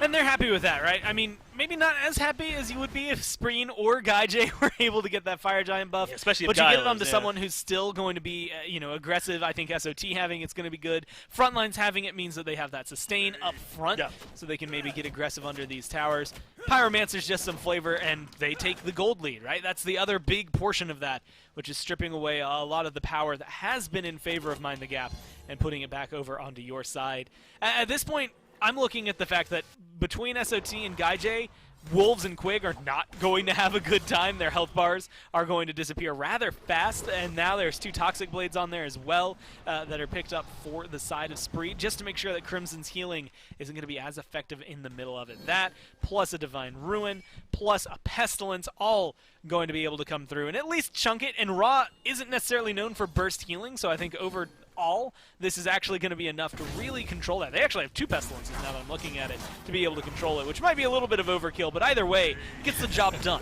S4: And they're happy with that, right? I mean, maybe not as happy as you would be if Spreen or Guy J were able to get that Fire Giant buff.
S3: Yeah, especially if
S4: but you
S3: Guy
S4: get it onto
S3: lives,
S4: someone who's still going to be, aggressive. I think SOT having it's going to be good. Frontlines having it means that they have that sustain up front, so they can maybe get aggressive under these towers. Pyromancer's just some flavor, and they take the gold lead, right? That's the other big portion of that, which is stripping away a lot of the power that has been in favor of Mind the Gap and putting it back over onto your side. At this point, I'm looking at the fact that between SOT and Guy J, Wolves and Quig are not going to have a good time. Their health bars are going to disappear rather fast, and now there's 2 Toxic Blades on there as well that are picked up for the side of Spree, just to make sure that Crimson's healing isn't going to be as effective in the middle of it. That, plus a Divine Ruin, plus a Pestilence, all going to be able to come through and at least chunk it. And Ra isn't necessarily known for burst healing, so I think overall, this is actually going to be enough to really control that. They actually have 2 Pestilences now that I'm looking at it to be able to control it, which might be a little bit of overkill, but either way, it gets the job done.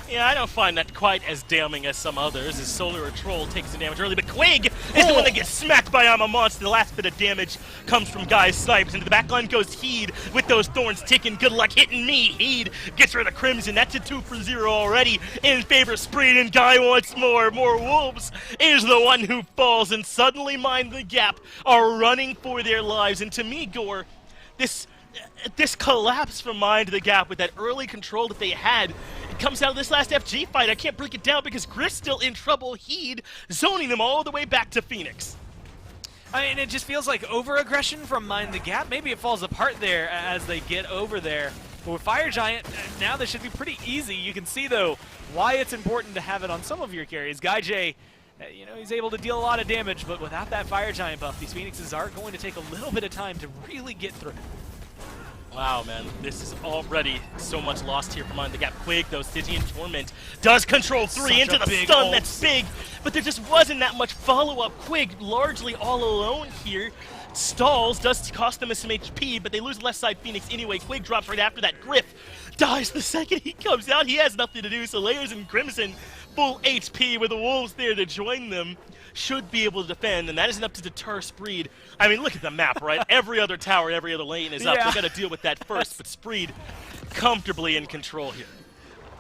S3: Yeah, I don't find that quite as damning as some others, as Solar or Troll takes the damage early, but Quig is the one that gets smacked by I'm a Monster. The last bit of damage comes from Guy's snipes. Into the backline goes Heed with those thorns ticking. Good luck hitting me. Heed gets rid of Crimson. That's a 2 for 0 already in favor of Spree, and Guy wants more. More Wolves is the one who falls, and suddenly Mind the Gap are running for their lives. And to me, Gore, this collapse from Mind the Gap with that early control that they had, it comes out of this last FG fight. I can't break it down because Griff's still in trouble. Heed zoning them all the way back to Phoenix.
S4: I mean, it just feels like over-aggression from Mind the Gap. Maybe it falls apart there as they get over there. But with Fire Giant, now this should be pretty easy. You can see, though, why it's important to have it on some of your carries. Guy J, he's able to deal a lot of damage, but without that Fire Giant buff, these Phoenixes are going to take a little bit of time to really get through.
S3: Wow, man, this is already so much lost here for Mind the Gap. Quig, though, Stygian Torment does control 3 into the stun. That's big, but there just wasn't that much follow-up. Quig largely all alone here. Stalls does cost them some HP, but they lose left side Phoenix anyway. Quig drops right after that. Griff dies the second he comes out. He has nothing to do, so Layers and Crimson, full HP with the Wolves there to join them, should be able to defend, and that is enough to deter Spree. I mean, look at the map, right? Every other tower, every other lane is up.
S4: Yeah.
S3: We got to deal with that first, but Spree comfortably in control here.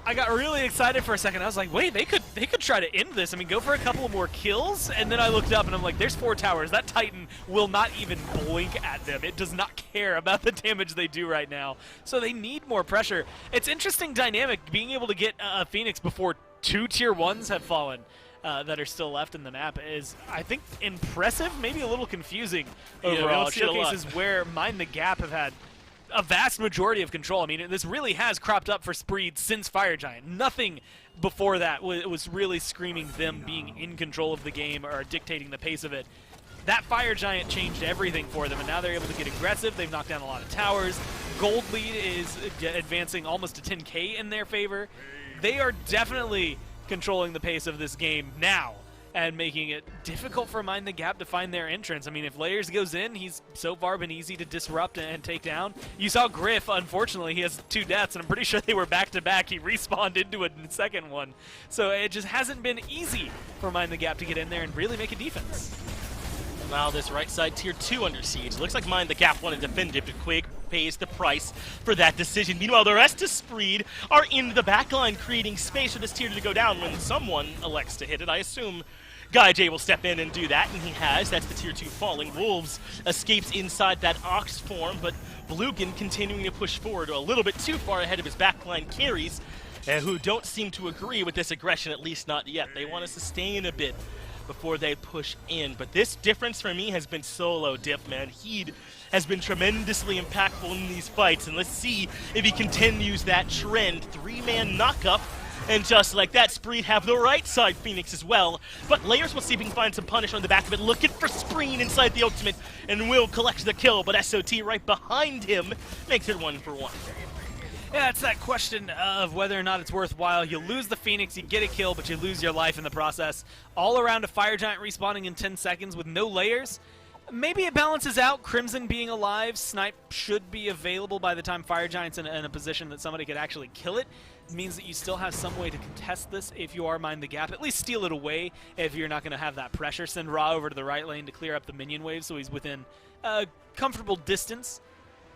S4: I got really excited for a second. I was like, wait, they could try to end this. I mean, go for a couple more kills, and then I looked up and I'm like, there's 4 towers. That Titan will not even blink at them. It does not care about the damage they do right now. So they need more pressure. It's interesting dynamic being able to get a Phoenix before 2 tier 1s have fallen. That are still left in the map is, I think, impressive, maybe a little confusing overall. It showcases where Mind the Gap have had a vast majority of control. I mean, this really has cropped up for Spree since Fire Giant. Nothing before that was really screaming them being in control of the game or dictating the pace of it. that Fire Giant changed everything for them, and now they're able to get aggressive. They've knocked down a lot of towers. Gold lead is advancing almost to 10K in their favor. They are definitely controlling the pace of this game now and making it difficult for Mind the Gap to find their entrance. I mean, if Layers goes in, he's so far been easy to disrupt and take down. You saw Griff, unfortunately, he has 2 deaths, and I'm pretty sure they were back-to-back. He respawned into a second one. So it just hasn't been easy for Mind the Gap to get in there and really make a defense.
S3: Now this right side tier 2 under siege. Looks like Mind the Gap wanted to defend it, but Quig pays the price for that decision. Meanwhile, the rest of Spreed are in the backline, creating space for this tier 2 to go down when someone elects to hit it. I assume Guy will step in and do that, and he has. That's the tier 2 falling. Wolves escapes inside that Ox form, but Blugan continuing to push forward a little bit too far ahead of his backline carries, who don't seem to agree with this aggression, at least not yet. They want to sustain a bit before they push in. But this difference for me has been solo diff, man. Heed has been tremendously impactful in these fights, and let's see if he continues that trend. 3-man knockup, and just like that, Spreed have the right side Phoenix as well. But Layers will see if he can find some punish on the back of it, looking for Spreen inside the ultimate, and will collect the kill, but SOT right behind him makes it 1-for-1.
S4: Yeah, it's that question of whether or not it's worthwhile. You lose the Phoenix, you get a kill, but you lose your life in the process. All around a Fire Giant respawning in 10 seconds with no Layers. Maybe it balances out. Crimson being alive, Snipe should be available by the time Fire Giant's in a position that somebody could actually kill it. It means that you still have some way to contest this if you are Mind the Gap. At least steal it away if you're not going to have that pressure. Send Ra over to the right lane to clear up the minion wave so he's within a comfortable distance.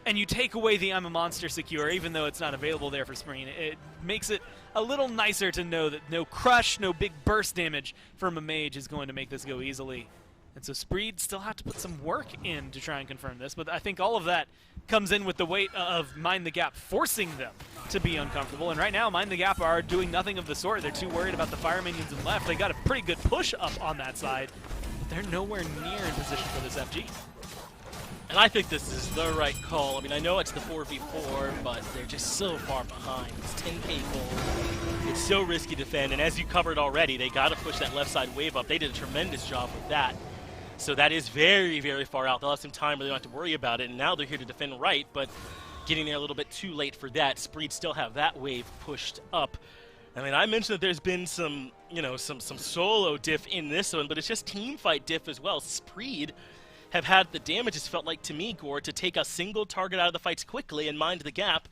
S4: And you take away the I'm a Monster secure, even though it's not available there for Spreen. It makes it a little nicer to know that no crush, no big burst damage from a mage is going to make this go easily. And so Spreed still have to put some work in to try and confirm this, but I think all of that comes in with the weight of Mind the Gap forcing them to be uncomfortable. And right now, Mind the Gap are doing nothing of the sort. They're too worried about the fire minions in left. They got a pretty good push up on that side, but they're nowhere near in position for this FG.
S3: And I think this is the right call. I mean, I know it's the 4v4, but they're just so far behind. It's 10k gold. It's so risky to defend, and as you covered already, they got to push that left side wave up. They did a tremendous job with that. So that is very, very far out. They'll have some time where they don't have to worry about it, and now they're here to defend right, but getting there a little bit too late for that. Spreed still have that wave pushed up. I mean, I mentioned that there's been some, some solo diff in this one, but it's just team fight diff as well. Spreed have had the damage, it's felt like to me, Gore, to take a single target out of the fights quickly and Mind the Gap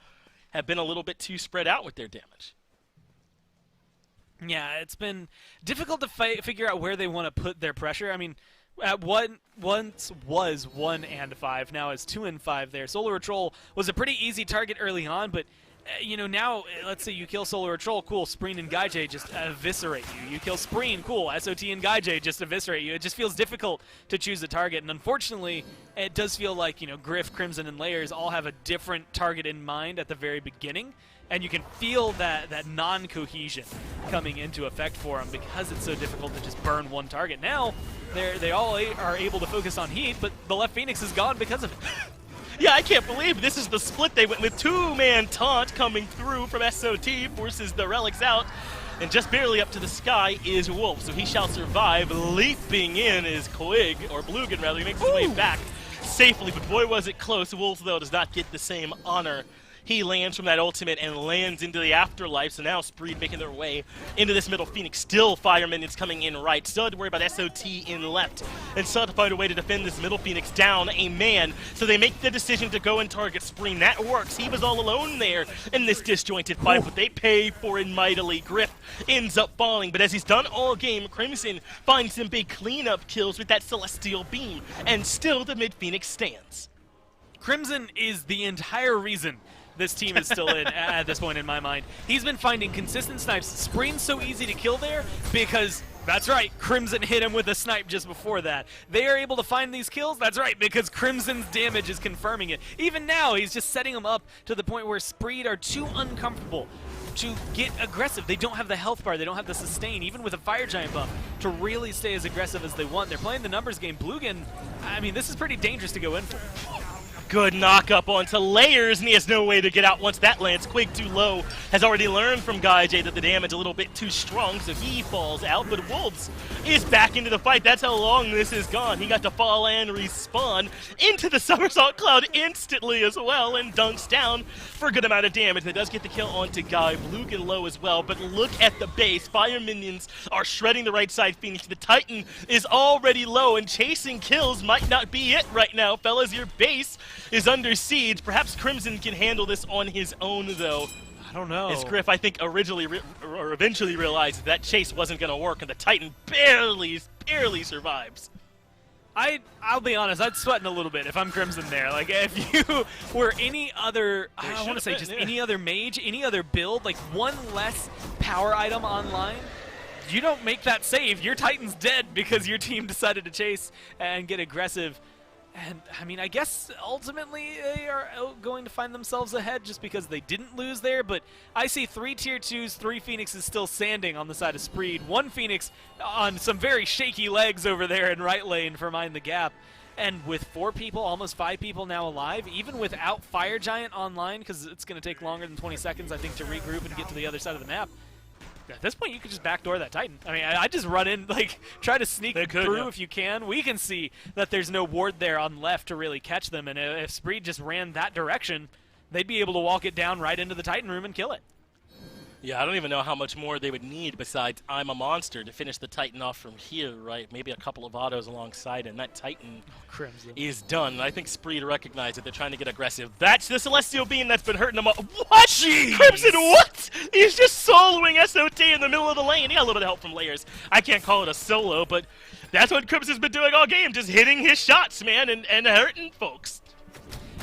S3: have been a little bit too spread out with their damage.
S4: Yeah, it's been difficult to figure out where they want to put their pressure. I mean, at once was 1 and 5, now is 2 and 5 there. Solar Troll was a pretty easy target early on, but now, let's say you kill Solar Troll, cool, Spreen and Gaijay just eviscerate you. You kill Spreen, cool, SOT and Gaijay just eviscerate you. It just feels difficult to choose a target, and unfortunately, it does feel like, Griff, Crimson, and Layers all have a different target in mind at the very beginning, and you can feel that non-cohesion coming into effect for them because it's so difficult to just burn one target. Now, they all are able to focus on Heat, but the left Phoenix is gone because of it.
S3: Yeah, I can't believe this is the split. They went with 2-man taunt coming through from SOT, forces the relics out, and just barely up to the sky is Wolf, so he shall survive. Leaping in is Quig, or Blugan rather, he makes his way back safely, but boy was it close. Wolf, though, does not get the same honor. He lands from that ultimate and lands into the afterlife, so now Spreed making their way into this middle Phoenix. Still Fire Minions coming in right. Still had to worry about SOT in left. And still had to find a way to defend this middle Phoenix down a man. So they make the decision to go and target Spreen. That works. He was all alone there in this disjointed fight, but they pay for it mightily. Griff ends up falling, but as he's done all game, Crimson finds some big cleanup kills with that Celestial Beam. And still the mid Phoenix stands.
S4: Crimson is the entire reason this team is still in at this point in my mind. He's been finding consistent snipes. Spreen's so easy to kill there because, that's right, Crimson hit him with a snipe just before that. They are able to find these kills, that's right, because Crimson's damage is confirming it. Even now, he's just setting them up to the point where Spreed are too uncomfortable to get aggressive. They don't have the health bar, they don't have the sustain, even with a Fire Giant buff, to really stay as aggressive as they want. They're playing the numbers game. Blugan, I mean, this is pretty dangerous to go in for.
S3: Good knock up onto Layers, and he has no way to get out once that lands. Quake too low has already learned from Gaijay that the damage a little bit too strong, so he falls out. But Wolves is back into the fight. That's how long this has gone. He got to fall and respawn into the somersault cloud instantly as well, and dunks down for a good amount of damage. That does get the kill onto Guy. Blue get low as well, but look at the base. Fire minions are shredding the right side Phoenix. The Titan is already low, and chasing kills might not be it right now. Fellas, your base is under siege. Perhaps Crimson can handle this on his own, though.
S4: I don't know.
S3: As Griff, I think, eventually realized that chase wasn't going to work, and the Titan barely survives.
S4: I'll be honest, I'd sweating a little bit if I'm Crimson there. Like, if you were any other, I want to say just any other mage, any other build, like one less power item online, you don't make that save, your Titan's dead because your team decided to chase and get aggressive. And, I mean, I guess ultimately they are going to find themselves ahead just because they didn't lose there, but I see 3 tier 2s, 3 Phoenixes still standing on the side of Spreed, 1 Phoenix on some very shaky legs over there in right lane for Mind the Gap. And with 4 people, almost 5 people now alive, even without Fire Giant online, because it's going to take longer than 20 seconds, I think, to regroup and get to the other side of the map, at this point, you could just backdoor that Titan. I mean, I just run in, like, try to sneak through if you can. We can see that there's no ward there on left to really catch them, and if Spreed just ran that direction, they'd be able to walk it down right into the Titan room and kill it.
S3: Yeah, I don't even know how much more they would need besides I'm a Monster to finish the Titan off from here, right? Maybe a couple of autos alongside, and that Titan is done. I think Spree recognized that they're trying to get aggressive. That's the Celestial Beam that's been hurting them up. What? Jeez. Crimson, what? He's just soloing SOT in the middle of the lane. He got a little bit of help from Layers. I can't call it a solo, but that's what Crimson's been doing all game, just hitting his shots, man, and hurting folks.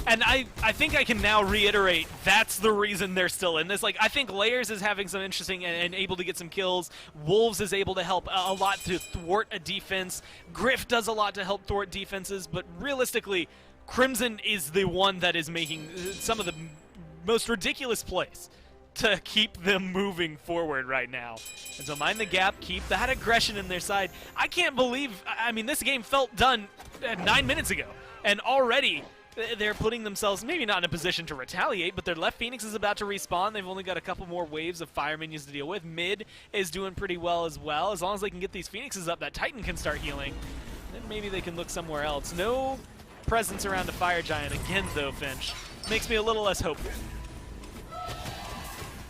S4: And I think I can now reiterate that's the reason they're still in this. Like, I think Layers is having some interesting and able to get some kills. Wolves is able to help a lot to thwart a defense. Griff does a lot to help thwart defenses, but realistically, Crimson is the one that is making some of the most ridiculous plays to keep them moving forward right now. And so Mind the Gap, keep that aggression in their side. I can't believe, I mean, this game felt done 9 minutes ago, and already they're putting themselves maybe not in a position to retaliate, but their left Phoenix is about to respawn. They've only got a couple more waves of fire minions to deal with. Mid is doing pretty well as well. As long as they can get these Phoenixes up, that Titan can start healing. Then maybe they can look somewhere else. No presence around a Fire Giant again, though, Finch. Makes me a little less hopeful.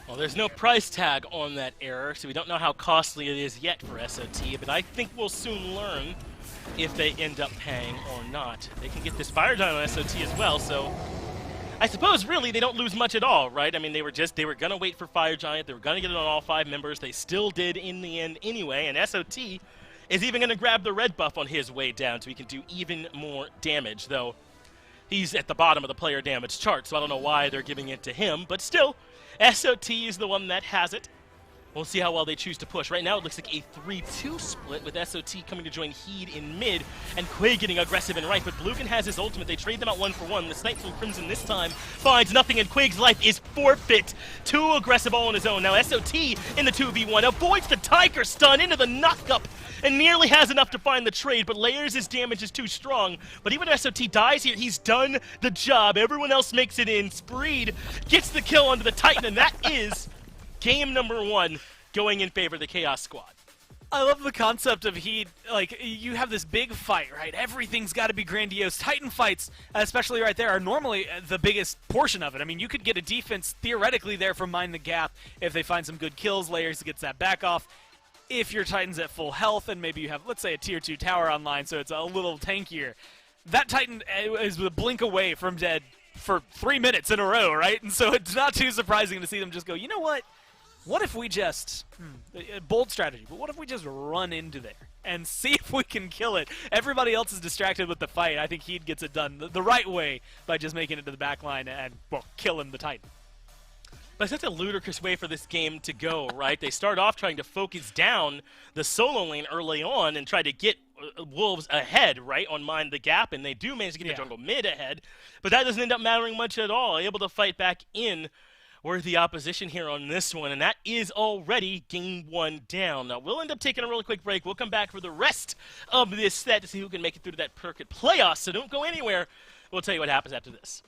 S3: Well, there's no price tag on that error, so we don't know how costly it is yet for SOT, but I think we'll soon learn if they end up paying or not. They can get this Fire Giant on SOT as well, so I suppose really they don't lose much at all, right? I mean, they were going to wait for Fire Giant, they were going to get it on all 5 members, they still did in the end anyway, and SOT is even going to grab the red buff on his way down so he can do even more damage, though he's at the bottom of the player damage chart, so I don't know why they're giving it to him, but still, SOT is the one that has it. We'll see how well they choose to push. Right now, it looks like a 3-2 split with SOT coming to join Heed in mid and Quay getting aggressive in right. But Bluken has his ultimate. They trade them out 1-for-1. The snipe from Crimson this time finds nothing, and Quake's life is forfeit. Too aggressive all on his own. Now, SOT in the 2v1 avoids the Tiger stun into the knock-up and nearly has enough to find the trade, but Layers' damage is too strong. But even if SOT dies here, he's done the job. Everyone else makes it in. Spreed gets the kill onto the Titan, and that is game number 1 going in favor of the Chaos Squad.
S4: I love the concept of Heat. Like, you have this big fight, right? Everything's got to be grandiose. Titan fights, especially right there, are normally the biggest portion of it. I mean, you could get a defense theoretically there from Mind the Gap if they find some good kills. Layers gets that back off. If your Titan's at full health and maybe you have, let's say, a tier 2 tower online, so it's a little tankier, that Titan is a blink away from dead for 3 minutes in a row, right? And so it's not too surprising to see them just go, you know what? What if we just, bold strategy, but what if we just run into there and see if we can kill it? Everybody else is distracted with the fight. I think Heed gets it done the right way by just making it to the back line and, well, killing the Titan.
S3: But it's such a ludicrous way for this game to go, right? They start off trying to focus down the solo lane early on and try to get Wolves ahead, right, on Mind the Gap, and they do manage to get the jungle mid ahead, but that doesn't end up mattering much at all. Able to fight back in worthy opposition here on this one, and that is already game 1 down. Now, we'll end up taking a really quick break. We'll come back for the rest of this set to see who can make it through to that Perkit playoffs, so don't go anywhere. We'll tell you what happens after this.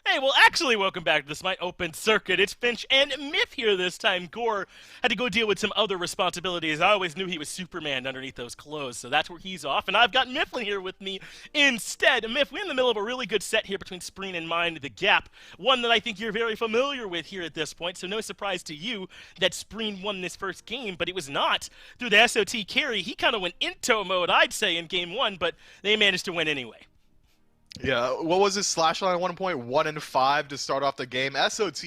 S3: Hey, well, actually, welcome back to the SMITE Open Circuit. It's Finch and Myth here this time. Gore had to go deal with some other responsibilities. I always knew he was Superman underneath those clothes, so that's where he's off. And I've got Mifflin here with me instead. Miff, we're in the middle of a really good set here between Spreen and Mind, the Gap. One that I think you're very familiar with here at this point, so no surprise to you that Spreen won this first game, but it was not through the SOT carry. He kind of went into mode, I'd say, in game one, but they managed to win anyway.
S5: Yeah, what was his slash line at one point? 1-5 to start off the game. SOT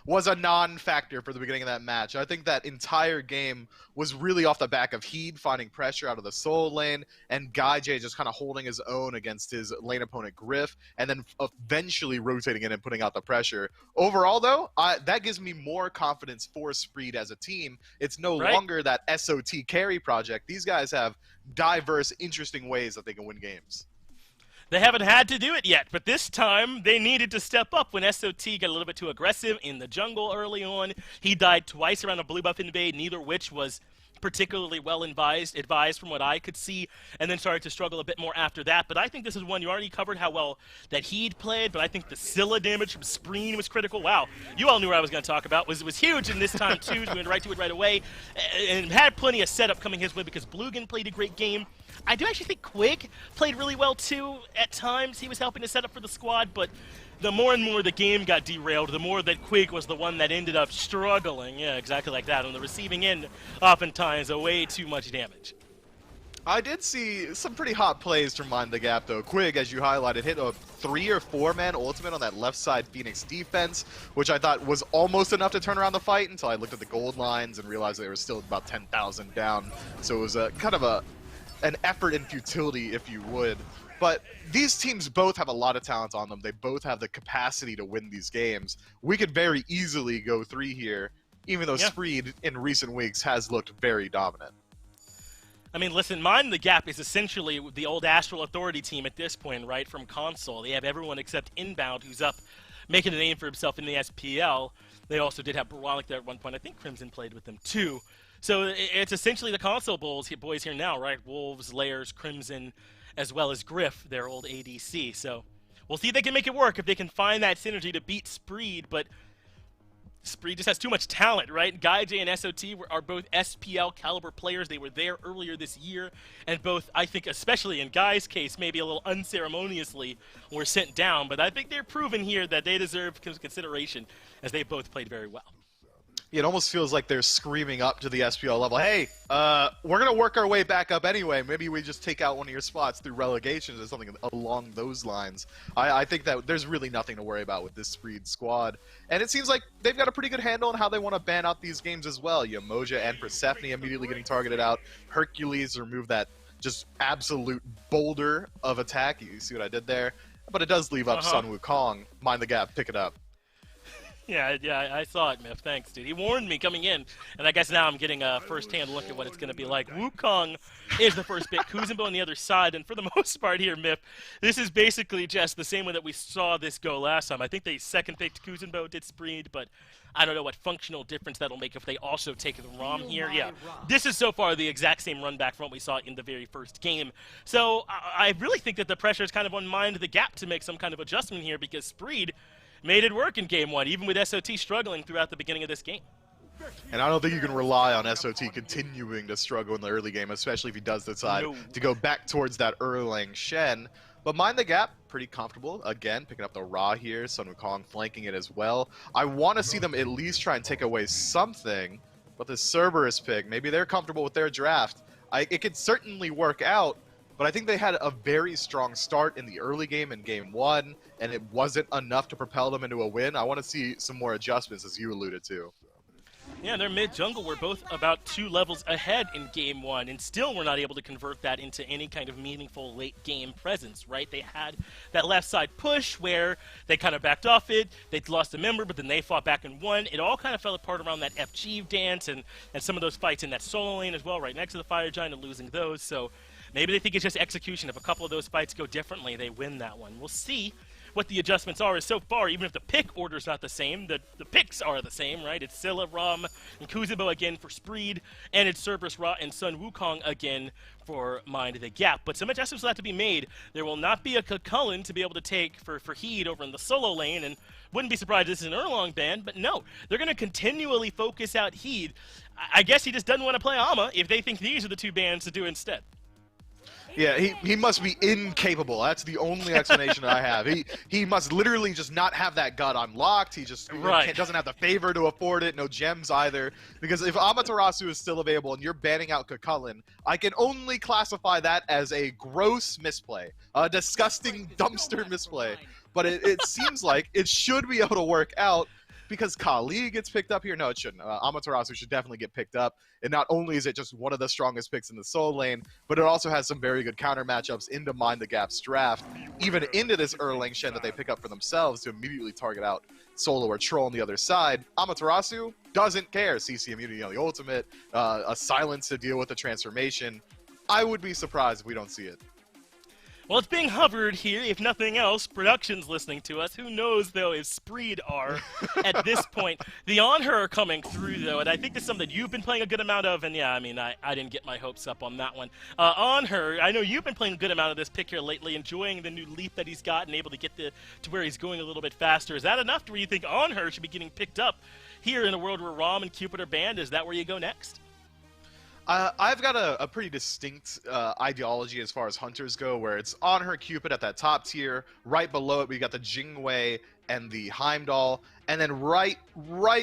S5: was a non-factor for the beginning of that match. I think that entire game was really off the back of Heed finding pressure out of the soul lane and Guy J just kind of holding his own against his lane opponent Griff and then eventually rotating in and putting out the pressure. Overall, though, that gives me more confidence for Spreed as a team. It's no longer that SOT carry project. These guys have diverse, interesting ways that they can win games.
S3: They haven't had to do it yet, but this time they needed to step up when SOT got a little bit too aggressive in the jungle early on. He died twice around a blue buff invade, neither which was particularly well advised from what I could see, and then started to struggle a bit more after that. But I think this is one you already covered how well that he'd played, but I think the Scylla damage from Spreen was critical. Wow, you all knew what I was going to talk about. It was huge in this time too. We went right to it right away, and had plenty of setup coming his way because Blugan played a great game. I do actually think Quig played really well too at times. He was helping to set up for the squad, but the more and more the game got derailed, the more that Quig was the one that ended up struggling. Yeah, exactly like that. On the receiving end, oftentimes, way too much damage.
S5: I did see some pretty hot plays from Mind the Gap, though. Quig, as you highlighted, hit a 3 or 4 man ultimate on that left side Phoenix defense, which I thought was almost enough to turn around the fight until I looked at the gold lines and realized they were still about 10,000 down. So it was a kind of an effort in futility, if you would. But these teams both have a lot of talent on them. They both have the capacity to win these games. We could very easily go 3 here, even though Spreed in recent weeks has looked very dominant.
S3: I mean, listen, Mind the Gap is essentially the old Astral Authority team at this point, right, from console. They have everyone except Inbound, who's up making a name for himself in the SPL. They also did have Baronic there at one point. I think Crimson played with them, too. So it's essentially the console boys here now, right? Wolves, Layers, Crimson, as well as Griff, their old ADC. So we'll see if they can make it work, if they can find that synergy to beat Spreed. But Spree just has too much talent, right? Guy J and SOT are both SPL caliber players. They were there earlier this year, and both, I think, especially in Guy's case, maybe a little unceremoniously were sent down. But I think they're proven here that they deserve consideration, as they both played very well.
S5: It almost feels like they're screaming up to the SPL level, hey, we're going to work our way back up anyway. Maybe we just take out one of your spots through relegations or something along those lines. I think that there's really nothing to worry about with this Spreed squad. And it seems like they've got a pretty good handle on how they want to ban out these games as well. Yamoja and Persephone immediately getting targeted out. Hercules remove that just absolute boulder of attack. You see what I did there? But it does leave up Sun Wukong. Mind the gap, pick it up.
S3: Yeah, I saw it, Miff. Thanks, dude. He warned me coming in, and I guess now I'm getting a first-hand look at what it's going to be like. Wukong is the first pick, Kuzenbo on the other side, and for the most part here, Miff, this is basically just the same way that we saw this go last time. I think they second-picked Kuzenbo, did Spreed, but I don't know what functional difference that'll make if they also take the ROM here. Yeah, this is so far the exact same run back from what we saw in the very first game. So I really think that the pressure is kind of on Mind the Gap to make some kind of adjustment here, because Spreed made it work in Game 1, even with SOT struggling throughout the beginning of this game.
S5: And I don't think you can rely on SOT continuing to struggle in the early game, especially if he does decide to go back towards that Erlang Shen. But Mind the Gap, pretty comfortable. Again, picking up the Ra here, Sun Wukong flanking it as well. I want to see them at least try and take away something, but the Cerberus pick, maybe they're comfortable with their draft. It could certainly work out, but I think they had a very strong start in the early game in Game 1, and it wasn't enough to propel them into a win. I want to see some more adjustments, as you alluded to.
S3: Yeah, their mid-jungle were both about 2 levels ahead in Game 1, and still were not able to convert that into any kind of meaningful late-game presence, right? They had that left-side push where they kind of backed off it, they lost a member, but then they fought back and won. It all kind of fell apart around that FG dance and some of those fights in that solo lane as well, right next to the Fire Giant, and losing those. So maybe they think it's just execution. If a couple of those fights go differently, they win that one. We'll see what the adjustments are. So far, even if the pick order's not the same, the picks are the same, right? It's Scylla, Rom, and Kuzenbo again for Spreed, and it's Cerberus, Ra, and Sun Wukong again for Mind the Gap. But some adjustments will have to be made. There will not be a Cullen to be able to take for Heed over in the solo lane, and wouldn't be surprised this is an Erlang ban, but no, they're going to continually focus out Heed. I guess he just doesn't want to play Ama if they think these are the 2 bans to do instead.
S5: Yeah, he must be incapable. That's the only explanation I have. He must literally just not have that gut unlocked. He just doesn't have the favor to afford it, no gems either. Because if Amaterasu is still available and you're banning out Kukulin, I can only classify that as a gross misplay, a disgusting dumpster misplay. But it seems like it should be able to work out, because Kali gets picked up here. No, it shouldn't. Amaterasu should definitely get picked up. And not only is it just one of the strongest picks in the solo lane, but it also has some very good counter matchups into Mind the Gap's draft, even into this Erlang Shen that they pick up for themselves to immediately target out Solo or Troll on the other side. Amaterasu doesn't care. CC immunity on the ultimate, a silence to deal with the transformation. I would be surprised if we don't see it.
S3: Well, it's being hovered here, if nothing else. Production's listening to us. Who knows, though, if Spreed are at this point. The On Her are coming through, though, and I think this is something you've been playing a good amount of, and yeah, I mean, I didn't get my hopes up on that one. On Her, I know you've been playing a good amount of this pick here lately, enjoying the new leap that he's got and able to get to where he's going a little bit faster. Is that enough to where you think On Her should be getting picked up here in a world where Rom and Cupid are banned? Is that where you go next?
S5: I've got a pretty distinct ideology as far as hunters go, where it's On Her Cupid at that top tier. Right below it, we got the Jingwei and the Heimdall. And then right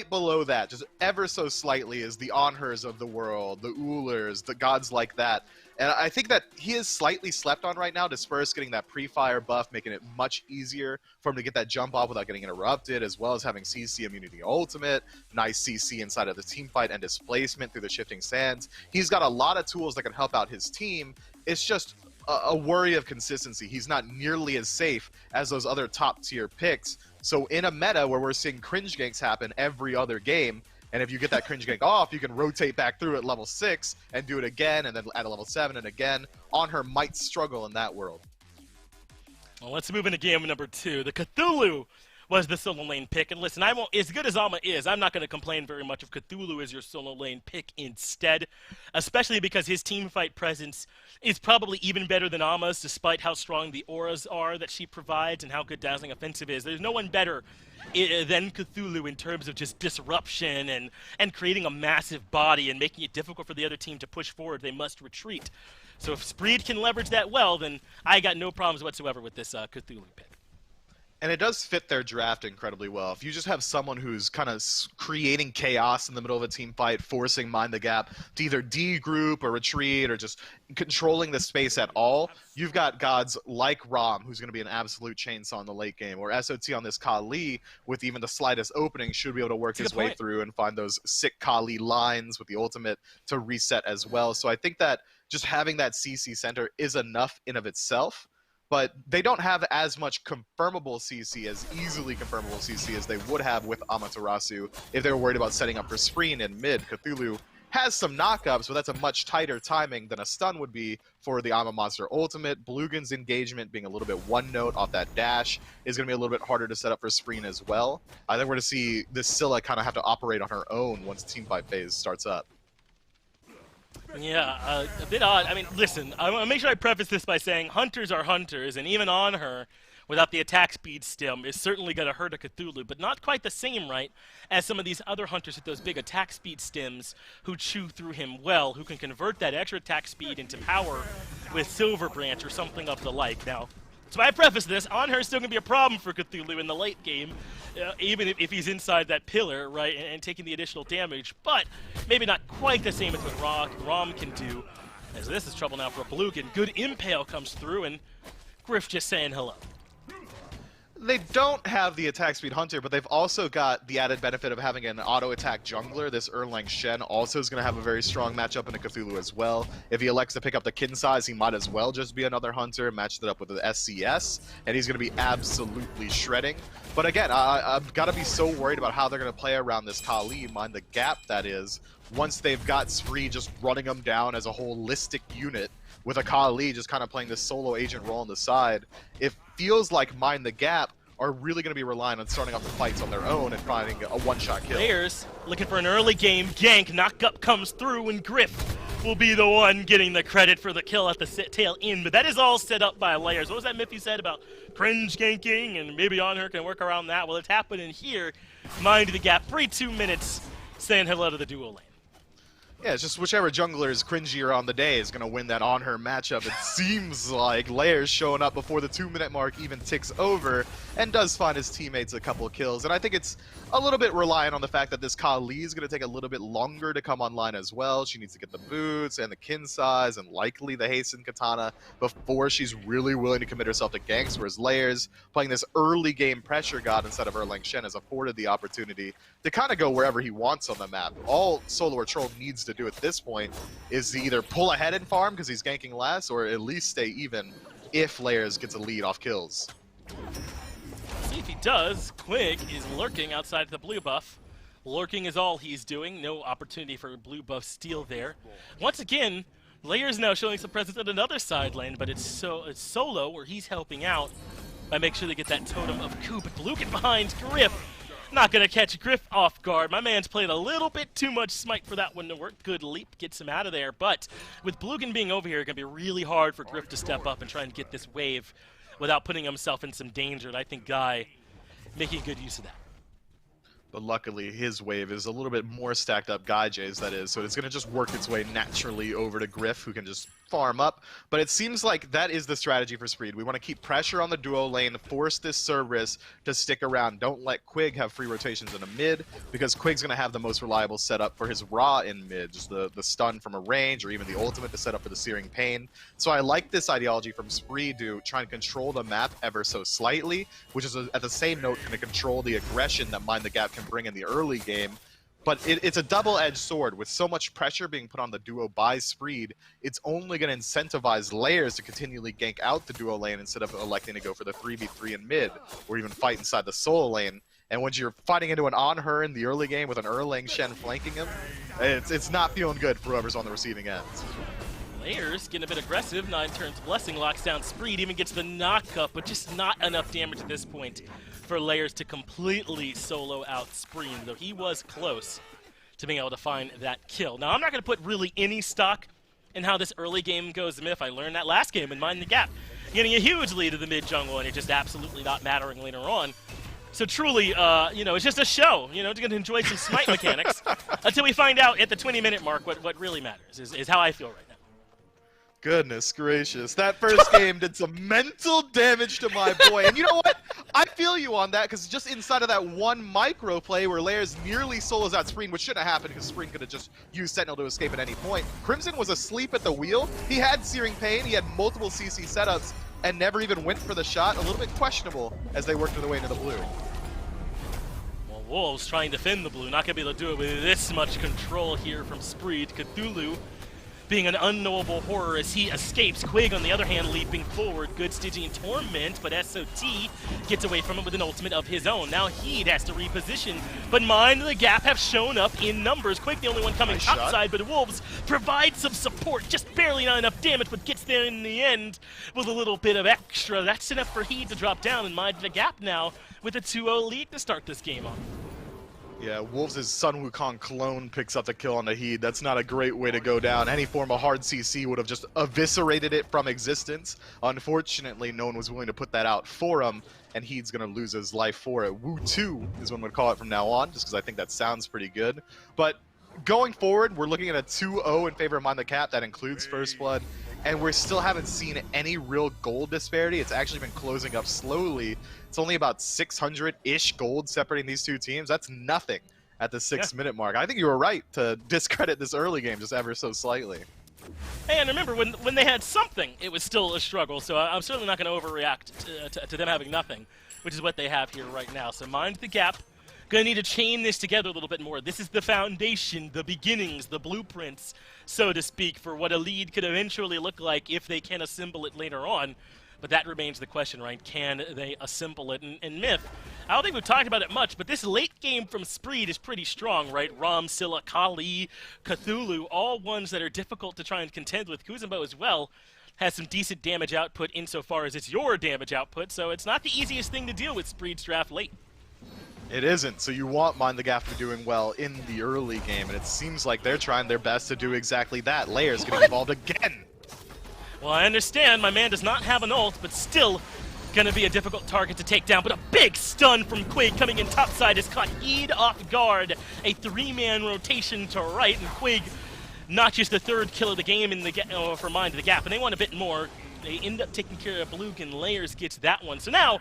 S5: below that, just ever so slightly, is the On Hers of the world, the Ulers, the gods like that. And I think that he is slightly slept on right now. Disperse getting that pre-fire buff, making it much easier for him to get that jump off without getting interrupted, as well as having CC immunity ultimate, nice CC inside of the team fight, and displacement through the shifting sands. He's got a lot of tools that can help out his team. It's just a worry of consistency. He's not nearly as safe as those other top tier picks. So in a meta where we're seeing cringe ganks happen every other game, and if you get that cringe gank off, you can rotate back through at level 6 and do it again, and then at a level 7 and again. On Her might struggle in that world.
S3: Well, let's move into game number 2. The Cthulhu was the solo lane pick. And listen, I won't, as good as Alma is, I'm not going to complain very much if Cthulhu is your solo lane pick instead, especially because his team fight presence is probably even better than Alma's, despite how strong the auras are that she provides and how good Dazzling Offensive is. There's no one better than Cthulhu in terms of just disruption and creating a massive body and making it difficult for the other team to push forward. They must retreat. So if Spreed can leverage that well, then I got no problems whatsoever with this Cthulhu pick.
S5: And it does fit their draft incredibly well. If you just have someone who's kind of creating chaos in the middle of a team fight, forcing Mind the Gap to either D-group or retreat or just controlling the space at all, you've got gods like Rom, who's going to be an absolute chainsaw in the late game, or SOT on this Kali with even the slightest opening should be able to work his way through and find those sick Kali lines with the ultimate to reset as well. So I think that just having that CC center is enough in of itself. But they don't have as much confirmable CC, as easily confirmable CC as they would have with Amaterasu if they were worried about setting up for Spreen in mid. Cthulhu has some knockups, but that's a much tighter timing than a stun would be for the Ama Monster ultimate. Bluegin's engagement being a little bit one note off that dash is going to be a little bit harder to set up for Spreen as well. I think we're going to see this Scylla kind of have to operate on her own once the teamfight phase starts up.
S3: Yeah, a bit odd. I mean, listen, I want to make sure I preface this by saying hunters are hunters, and even on her, without the attack speed stem, is certainly going to hurt a Cthulhu, but not quite the same, right, as some of these other hunters with those big attack speed stems who chew through him well, who can convert that extra attack speed into power with Silver Branch or something of the like. Now, so I preface this, on her is still going to be a problem for Cthulhu in the late game, even if he's inside that pillar, right, and taking the additional damage, but maybe not quite the same as what Rom can do, as this is trouble now for Bluegin. Good Impale comes through, and Griff just saying hello.
S5: They don't have the attack speed hunter, but they've also got the added benefit of having an auto attack jungler. This Erlang Shen also is going to have a very strong matchup in a Cthulhu as well. If he elects to pick up the kin size, he might as well just be another hunter, match it up with the SCS, and he's going to be absolutely shredding. But again, I've got to be so worried about how they're going to play around this Kali, Mind the Gap that is, once they've got Spree just running them down as a holistic unit, with a Kali just kind of playing this solo agent role on the side. It feels like Mind the Gap are really going to be relying on starting off the fights on their own and finding a one-shot kill.
S3: Players looking for an early game gank. Knockup comes through, and Griff will be the one getting the credit for the kill at the tail end. But that is all set up by Layers. What was that myth you said about cringe ganking and maybe on her can work around that? Well, it's happening here. Mind the Gap, 2 minutes, saying hello to the duo lane.
S5: Yeah, it's just whichever jungler is cringier on the day is going to win that on her matchup. It seems like Layers showing up before the 2-minute mark even ticks over and does find his teammates a couple of kills. And I think it's a little bit reliant on the fact that this Kali is going to take a little bit longer to come online as well. She needs to get the boots and the kin size and likely the hasten katana before she's really willing to commit herself to ganks, whereas Layers playing this early game pressure god instead of Erlang Shen has afforded the opportunity to kind of go wherever he wants on the map. All Solo or Troll needs to do at this point is to either pull ahead and farm because he's ganking less, or at least stay even if Layers gets a lead off kills.
S3: See if he does. Quig is lurking outside the blue buff. Lurking is all he's doing. No opportunity for blue buff steal there. Once again, Layers now showing some presence at another side lane, but it's Solo where he's helping out by making sure they get that totem of Coup. But Bluegin behind Griff. Not going to catch Griff off guard. My man's played a little bit too much Smite for that one to work. Good leap gets him out of there. But with Bluegin being over here, it's going to be really hard for Griff to step up and try and get this wave without putting himself in some danger. And I think Guy making good use of that.
S5: But luckily, his wave is a little bit more stacked up Guy J's, that is, so it's going to just work its way naturally over to Griff, who can just farm up. But it seems like that is the strategy for Spreed. We want to keep pressure on the duo lane, force this Cerberus to stick around. Don't let Quig have free rotations in a mid, because Quig's going to have the most reliable setup for his Ra in mid, just the stun from a range, or even the ultimate to set up for the Searing Pain. So I like this ideology from Spreed to try and control the map ever so slightly, which is at the same note going to control the aggression that Mind the Gap can bring in the early game. But it's a double-edged sword. With so much pressure being put on the duo by Spreed, it's only going to incentivize Layers to continually gank out the duo lane instead of electing to go for the 3v3 in mid, or even fight inside the solo lane. And when you're fighting into an on-her in the early game with an Erlang Shen flanking him, it's not feeling good for whoever's on the receiving end.
S3: Layers getting a bit aggressive. 9 turns Blessing locks down Spreed, even gets the knock up, but just not enough damage at this point for Layers to completely solo out Spreen, though he was close to being able to find that kill. Now, I'm not going to put really any stock in how this early game goes, Myth. I learned that last game in Mind the Gap. Getting a huge lead of the mid jungle and it just absolutely not mattering later on. So truly, you know, it's just a show. You know, just going to enjoy some Smite mechanics until we find out at the 20-minute mark what really matters, is how I feel right now.
S5: Goodness gracious. That first game did some mental damage to my boy. And you know what? I feel you on that, because just inside of that one micro play where Layers nearly solos out Spreen, which shouldn't have happened because Spreen could have just used Sentinel to escape at any point. Crimson was asleep at the wheel. He had Searing Pain. He had multiple CC setups and never even went for the shot. A little bit questionable as they worked their way into the blue.
S3: Well, Wolves trying to defend the blue. Not going to be able to do it with this much control here from Spree. Cthulhu being an unknowable horror as he escapes. Quig, on the other hand, leaping forward. Good Stygian Torment, but SOT gets away from him with an ultimate of his own. Now Heed has to reposition, but Mind the Gap have shown up in numbers. Quig, the only one coming outside, but Wolves provide some support. Just barely not enough damage, but gets there in the end with a little bit of extra. That's enough for Heed to drop down, and Mind the Gap now with a 2-0 lead to start this game off.
S5: Yeah, Wolves' Sun Wukong clone picks up the kill on the Heed. That's not a great way to go down. Any form of hard CC would have just eviscerated it from existence. Unfortunately, no one was willing to put that out for him, and Heed's going to lose his life for it. Wu 2 is what I'm going to call it from now on, just because I think that sounds pretty good. But going forward, we're looking at a 2-0 in favor of Mind the Gap. That includes First Blood. And we still haven't seen any real gold disparity. It's actually been closing up slowly. It's only about 600-ish gold separating these two teams. That's nothing at the 6-minute mark. I think you were right to discredit this early game just ever so slightly.
S3: Hey, and remember, when they had something, it was still a struggle, so I'm certainly not going to overreact to them having nothing, which is what they have here right now. So Mind the Gap. Gonna need to chain this together a little bit more. This is the foundation, the beginnings, the blueprints, so to speak, for what a lead could eventually look like if they can assemble it later on. But that remains the question, right? Can they assemble it? And Myth, I don't think we've talked about it much, but this late game from Spreed is pretty strong, right? Ram, Scylla, Kali, Cthulhu, all ones that are difficult to try and contend with. Kuzenbo as well has some decent damage output insofar as it's your damage output, so it's not the easiest thing to deal with Spreed's draft late.
S5: It isn't, so you want Mind the Gap to be doing well in the early game, and it seems like they're trying their best to do exactly that. Layers getting involved again.
S3: Well, I understand my man does not have an ult, but still gonna be a difficult target to take down. But a big stun from Quig coming in topside has caught Heed off guard. A 3-man rotation to right, and Quig not just the third kill of the game in the for Mind the Gap, and they want a bit more. They end up taking care of Blue, and Layers gets that one. So now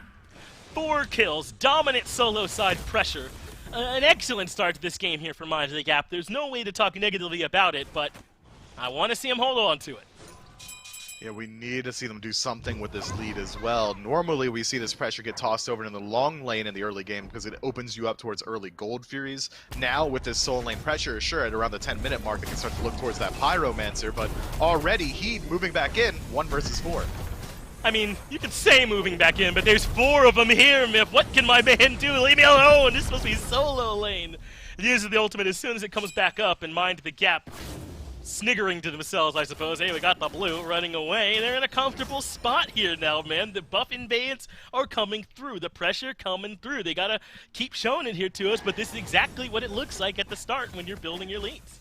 S3: 4 kills, dominant solo side pressure. An excellent start to this game here for Mind the Gap. There's no way to talk negatively about it, but I want to see him hold on to it.
S5: Yeah, we need to see them do something with this lead as well. Normally, we see this pressure get tossed over in the long lane in the early game because it opens you up towards early gold Furies. Now, with this solo lane pressure, sure, at around the 10-minute mark, they can start to look towards that Pyromancer, but already Heed moving back in, 1 versus 4.
S3: I mean, you could say moving back in, but there's 4 of them here, Myth. What can my man do? Leave me alone! This is supposed to be solo lane. It uses the ultimate as soon as it comes back up, and Mind the Gap sniggering to themselves, I suppose. Hey, we got the blue running away. They're in a comfortable spot here now, man. The buff invades are coming through. The pressure coming through. They gotta keep showing it here to us, but this is exactly what it looks like at the start when you're building your leads.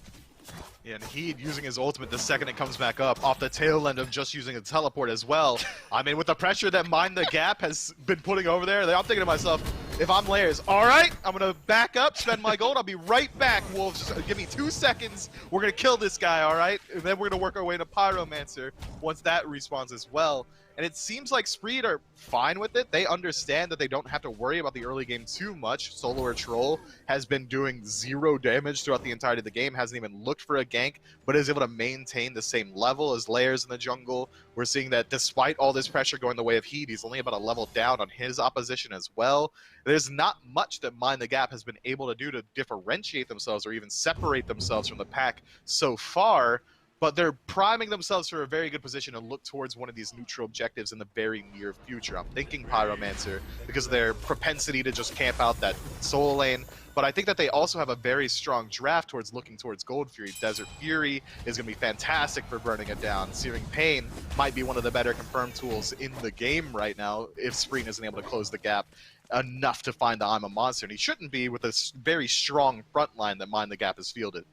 S5: Yeah, and Heed using his ultimate the second it comes back up, off the tail end of just using a teleport as well. I mean, with the pressure that Mind the Gap has been putting over there, I'm thinking to myself, if I'm Layers, all right, I'm going to back up, spend my gold, I'll be right back, Wolves. Just give me 2 seconds, we're going to kill this guy, all right? And then we're going to work our way to Pyromancer once that respawns as well. And it seems like Spreed are fine with it. They understand that they don't have to worry about the early game too much. Solo or Troll has been doing 0 damage throughout the entirety of the game, hasn't even looked for a gank, but is able to maintain the same level as Layers in the jungle. We're seeing that despite all this pressure going the way of Heed, he's only about a level down on his opposition as well. There's not much that Mind the Gap has been able to do to differentiate themselves or even separate themselves from the pack so far. but they're priming themselves for a very good position to look towards one of these neutral objectives in the very near future. I'm thinking Pyromancer because of their propensity to just camp out that solo lane, but I think that they also have a very strong draft towards looking towards Gold Fury. Desert Fury is going to be fantastic for burning it down. Searing Pain might be one of the better confirmed tools in the game right now if Spreen isn't able to close the gap enough to find the I'm a Monster, and he shouldn't be with a very strong front line that Mind the Gap has fielded.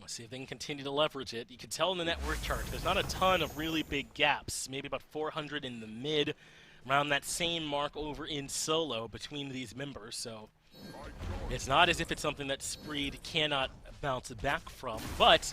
S3: Let's see if they can continue to leverage it. You can tell in the network chart there's not a ton of really big gaps, maybe about 400 in the mid, around that same mark over in solo between these members, so it's not as if it's something that Spreed cannot bounce back from, but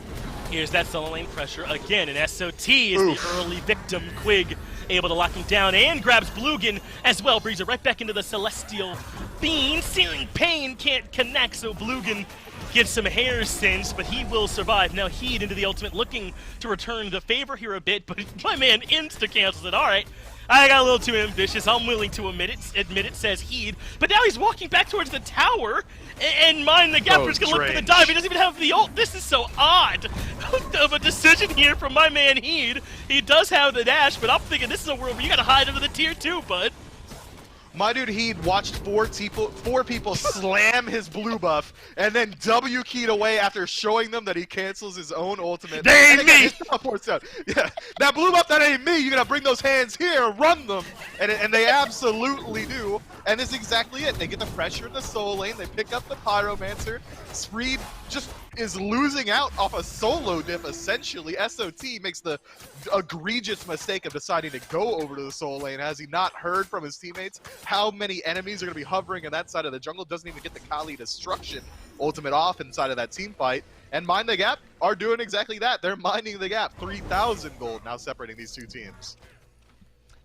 S3: here's that solo lane pressure again, and SOT is the early victim. Quig able to lock him down and grabs Blugan as well, brings it right back into the Celestial Beam. Searing Pain can't connect, so Blugan gets some hair singed, but he will survive. Now Heed into the ultimate, looking to return the favor here a bit, but my man insta-cancels it. All right, I got a little too ambitious. I'm willing to admit it, says Heed. But now he's walking back towards the tower, and Mind the Gapper's going to look for the dive. He doesn't even have the ult. This is so odd of a decision here from my man Heed. He does have the dash, but I'm thinking this is a world where you got to hide under the tier 2, bud.
S5: My dude Heed watched four people slam his blue buff and then W keyed away after showing them that he cancels his own ultimate.
S3: They ain't me!
S5: Yeah, that blue buff, that ain't me. You gotta bring those hands here, run them. And they absolutely do. And it's exactly it. They get the pressure in the solo lane, they pick up the Pyromancer. Spreed just is losing out off a solo diff, essentially. SOT makes the egregious mistake of deciding to go over to the solo lane. Has he not heard from his teammates how many enemies are going to be hovering on that side of the jungle? Doesn't even get the Kali Destruction ultimate off inside of that team fight. And Mind the Gap are doing exactly that. They're minding the gap. 3,000 gold now separating these two teams.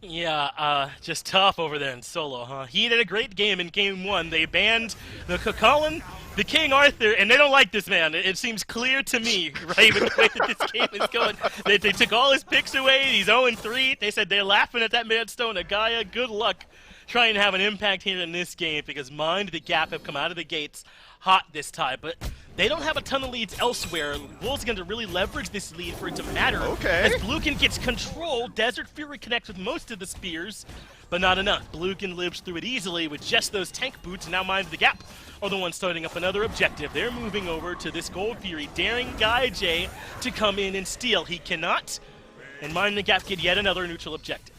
S3: Yeah, just tough over there in solo, huh? He did a great game in game 1. They banned the Colin, the King Arthur, and they don't like this man. It seems clear to me, right, with the way that this game is going. They took all his picks away. He's 0-3. They said they're laughing at that man Stone Agaya. Good luck trying to have an impact here in this game, because Mind the Gap have come out of the gates hot this time, but they don't have a ton of leads elsewhere. Wolves going to really leverage this lead for it to matter.
S5: Okay.
S3: As Blukin gets control, Desert Fury connects with most of the spears, but not enough. Blukin lives through it easily with just those tank boots, and now Mind the Gap are the ones starting up another objective. They're moving over to this Gold Fury, daring Guy J to come in and steal. He cannot, and Mind the Gap get yet another neutral objective.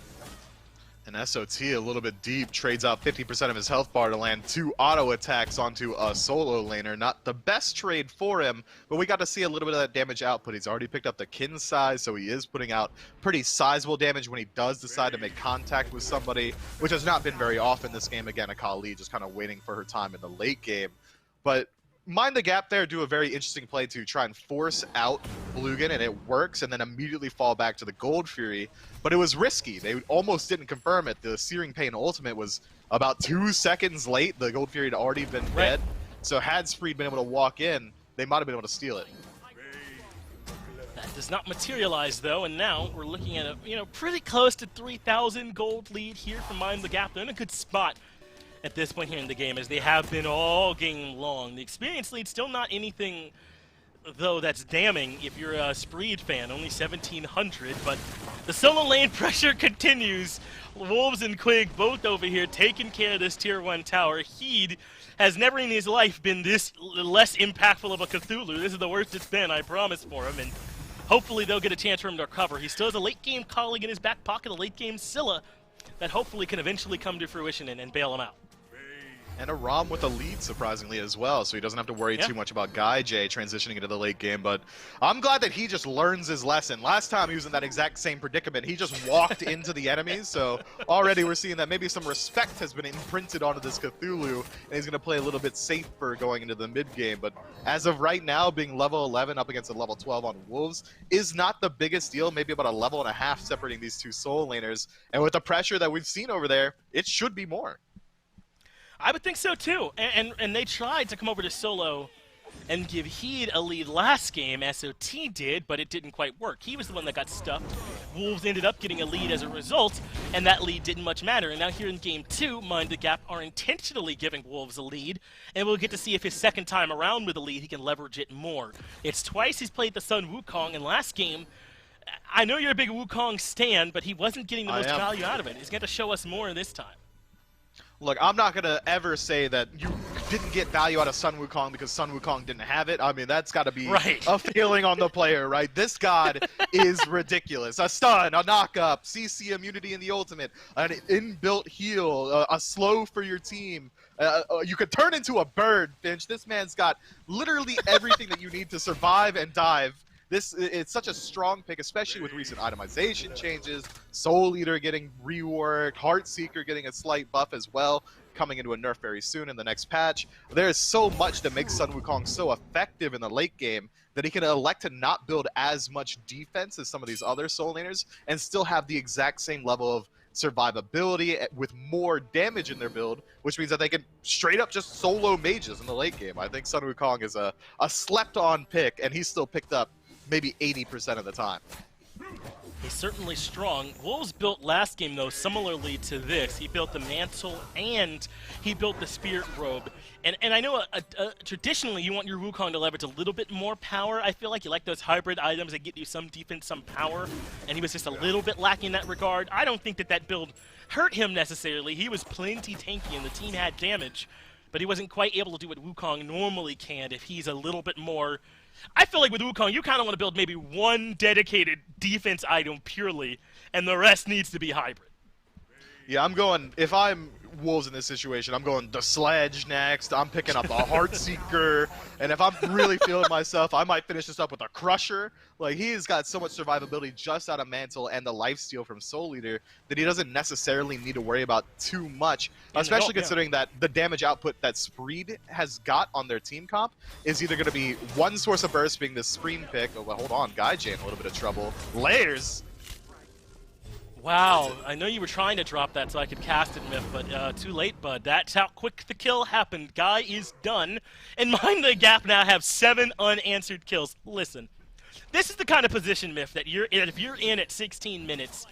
S5: And SOT, a little bit deep, trades out 50% of his health bar to land 2 auto attacks onto a solo laner. Not the best trade for him, but we got to see a little bit of that damage output. He's already picked up the kin size, so he is putting out pretty sizable damage when he does decide to make contact with somebody, which has not been very often this game. Again, Akali just kind of waiting for her time in the late game. But Mind the Gap there do a very interesting play to try and force out Blugan, and it works, and then immediately fall back to the Gold Fury. But it was risky. They almost didn't confirm it. The Searing Pain ultimate was about 2 seconds late. The Gold Fury had already been dead. So had Spreed been able to walk in, they might have been able to steal it.
S3: That does not materialize, though, and now we're looking at a pretty close to 3,000 gold lead here from Mind the Gap. They're in a good spot at this point here in the game, as they have been all game long. The experience lead still not anything, though, that's damning if you're a Spreed fan. Only 1,700, but the solo lane pressure continues. Wolves and Quig both over here taking care of this tier 1 tower. Heed has never in his life been this less impactful of a Cthulhu. This is the worst it's been, I promise, for him, and hopefully they'll get a chance for him to recover. He still has a late game calling in his back pocket, a late game Scylla that hopefully can eventually come to fruition and bail him out.
S5: And a ROM with a lead, surprisingly, as well, so he doesn't have to worry too much about Guy J transitioning into the late game. But I'm glad that he just learns his lesson. Last time he was in that exact same predicament, he just walked into the enemies, so already we're seeing that maybe some respect has been imprinted onto this Cthulhu, and he's going to play a little bit safer going into the mid-game. But as of right now, being level 11 up against a level 12 on Wolves is not the biggest deal, maybe about a level and a half separating these two solo laners. And with the pressure that we've seen over there, it should be more.
S3: I would think so too, and they tried to come over to solo and give Heed a lead last game. SOT did, but it didn't quite work. He was the one that got stuffed. Wolves ended up getting a lead as a result, and that lead didn't much matter. And now here in Game 2, Mind the Gap are intentionally giving Wolves a lead, and we'll get to see if his second time around with a lead, he can leverage it more. It's twice he's played the Sun Wukong, and last game, I know you're a big Wukong stan, but he wasn't getting the most value out of it. He's going to show us more this time.
S5: Look, I'm not going to ever say that you didn't get value out of Sun Wukong because Sun Wukong didn't have it. I mean, that's got to be a feeling on the player, right? This god is ridiculous. A stun, a knock-up, CC immunity in the ultimate, an inbuilt heal, a slow for your team. You could turn into a bird, Finch. This man's got literally everything that you need to survive and dive. It's such a strong pick, especially with recent itemization changes, Soul Eater getting reworked, Heartseeker getting a slight buff as well, coming into a nerf very soon in the next patch. There is so much that makes Sun Wukong so effective in the late game that he can elect to not build as much defense as some of these other Soul Laners and still have the exact same level of survivability with more damage in their build, which means that they can straight up just solo mages in the late game. I think Sun Wukong is a slept-on pick, and he's still picked up maybe 80% of the time.
S3: He's certainly strong. Wolves built last game, though, similarly to this. He built the Mantle and he built the Spirit Robe. And I know traditionally you want your Wukong to leverage a little bit more power. I feel like you like those hybrid items that get you some defense, some power, and he was just a little bit lacking in that regard. I don't think that build hurt him necessarily. He was plenty tanky and the team had damage, but he wasn't quite able to do what Wukong normally can if he's a little bit more... I feel like with Wukong, you kind of want to build maybe one dedicated defense item purely, and the rest needs to be hybrid.
S5: Yeah, I'm going, if I'm Wolves in this situation, I'm going the Sledge next, I'm picking up a Heartseeker, and if I'm really feeling myself, I might finish this up with a Crusher. Like, he's got so much survivability just out of Mantle and the lifesteal from Soul Eater that he doesn't necessarily need to worry about too much, especially considering that the damage output that Spreed has got on their team comp is either going to be one source of burst being the Scream pick. Oh, well, hold on, Gaijin a little bit of trouble. Layers!
S3: Wow, I know you were trying to drop that so I could cast it, Myth, but too late, bud. That's how quick the kill happened. Guy is done. And Mind the Gap now have 7 unanswered kills. Listen, this is the kind of position, Myth, that if you're in at 16 minutes,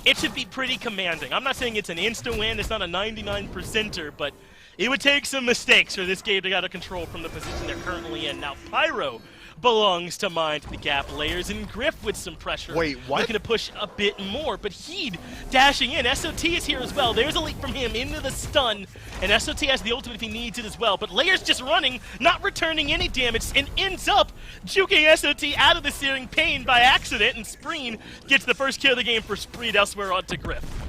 S3: it should be pretty commanding. I'm not saying it's an insta-win, it's not a 99%er, but it would take some mistakes for this game to get out of control from the position they're currently in. Now, Pyro belongs to Mind the Gap. Layers and Griff with some pressure.
S5: Wait, what?
S3: Looking to push a bit more, but Heed dashing in. SOT is here as well. There's a leap from him into the stun, and SOT has the ultimate if he needs it as well. But Layers just running, not returning any damage, and ends up juking SOT out of the searing pain by accident, and Spreen gets the first kill of the game for Spreed elsewhere onto Griff.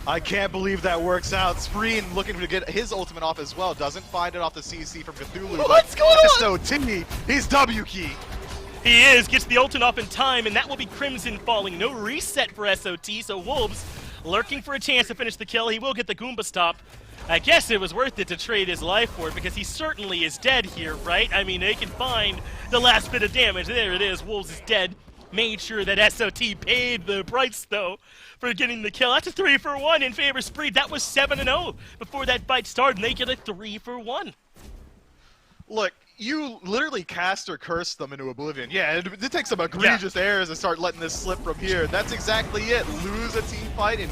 S5: I can't believe that works out. Spreen looking to get his ultimate off as well. Doesn't find it off the CC from Cthulhu.
S3: What's going on?
S5: SOT, he's W key.
S3: He is, gets the ultimate off in time, and that will be Crimson falling. No reset for SOT, so Wolves lurking for a chance to finish the kill. He will get the Goomba stop. I guess it was worth it to trade his life for it because he certainly is dead here, right? I mean, they can find the last bit of damage. There it is, Wolves is dead. Made sure that SOT paid the price, though, for getting the kill. That's a 3-for-1 in favor of Spreed. That was 7-0 before that fight started, and they get a 3-for-1.
S5: Look, you literally cast or curse them into oblivion. Yeah, it takes some egregious errors to start letting this slip from here. That's exactly it. Lose a team fight in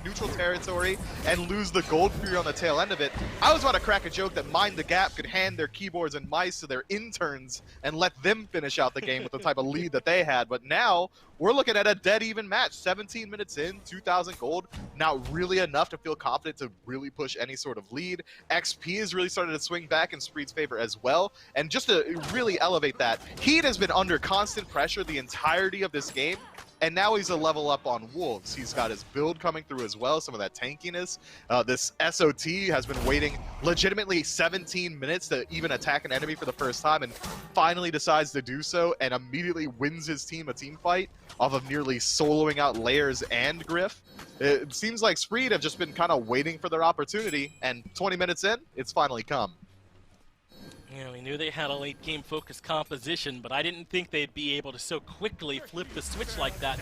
S5: neutral territory and lose the gold for you on the tail end of it. I was about to crack a joke that Mind the Gap could hand their keyboards and mice to their interns and let them finish out the game with the type of lead that they had. But now we're looking at a dead even match. 17 minutes in, 2,000 gold. Not really enough to feel confident to really push any sort of lead. XP has really started to swing back in Spreed's favor as well. And just to really elevate that, Heat has been under constant pressure the entirety of this game. And now he's a level up on Wolves. He's got his build coming through as well, some of that tankiness. This SOT has been waiting legitimately 17 minutes to even attack an enemy for the first time and finally decides to do so and immediately wins his team a team fight off of nearly soloing out Layers and Griff. It seems like Spreed have just been kind of waiting for their opportunity, and 20 minutes in, it's finally come.
S3: Yeah, we knew they had a late game focused composition, but I didn't think they'd be able to so quickly flip the switch like that.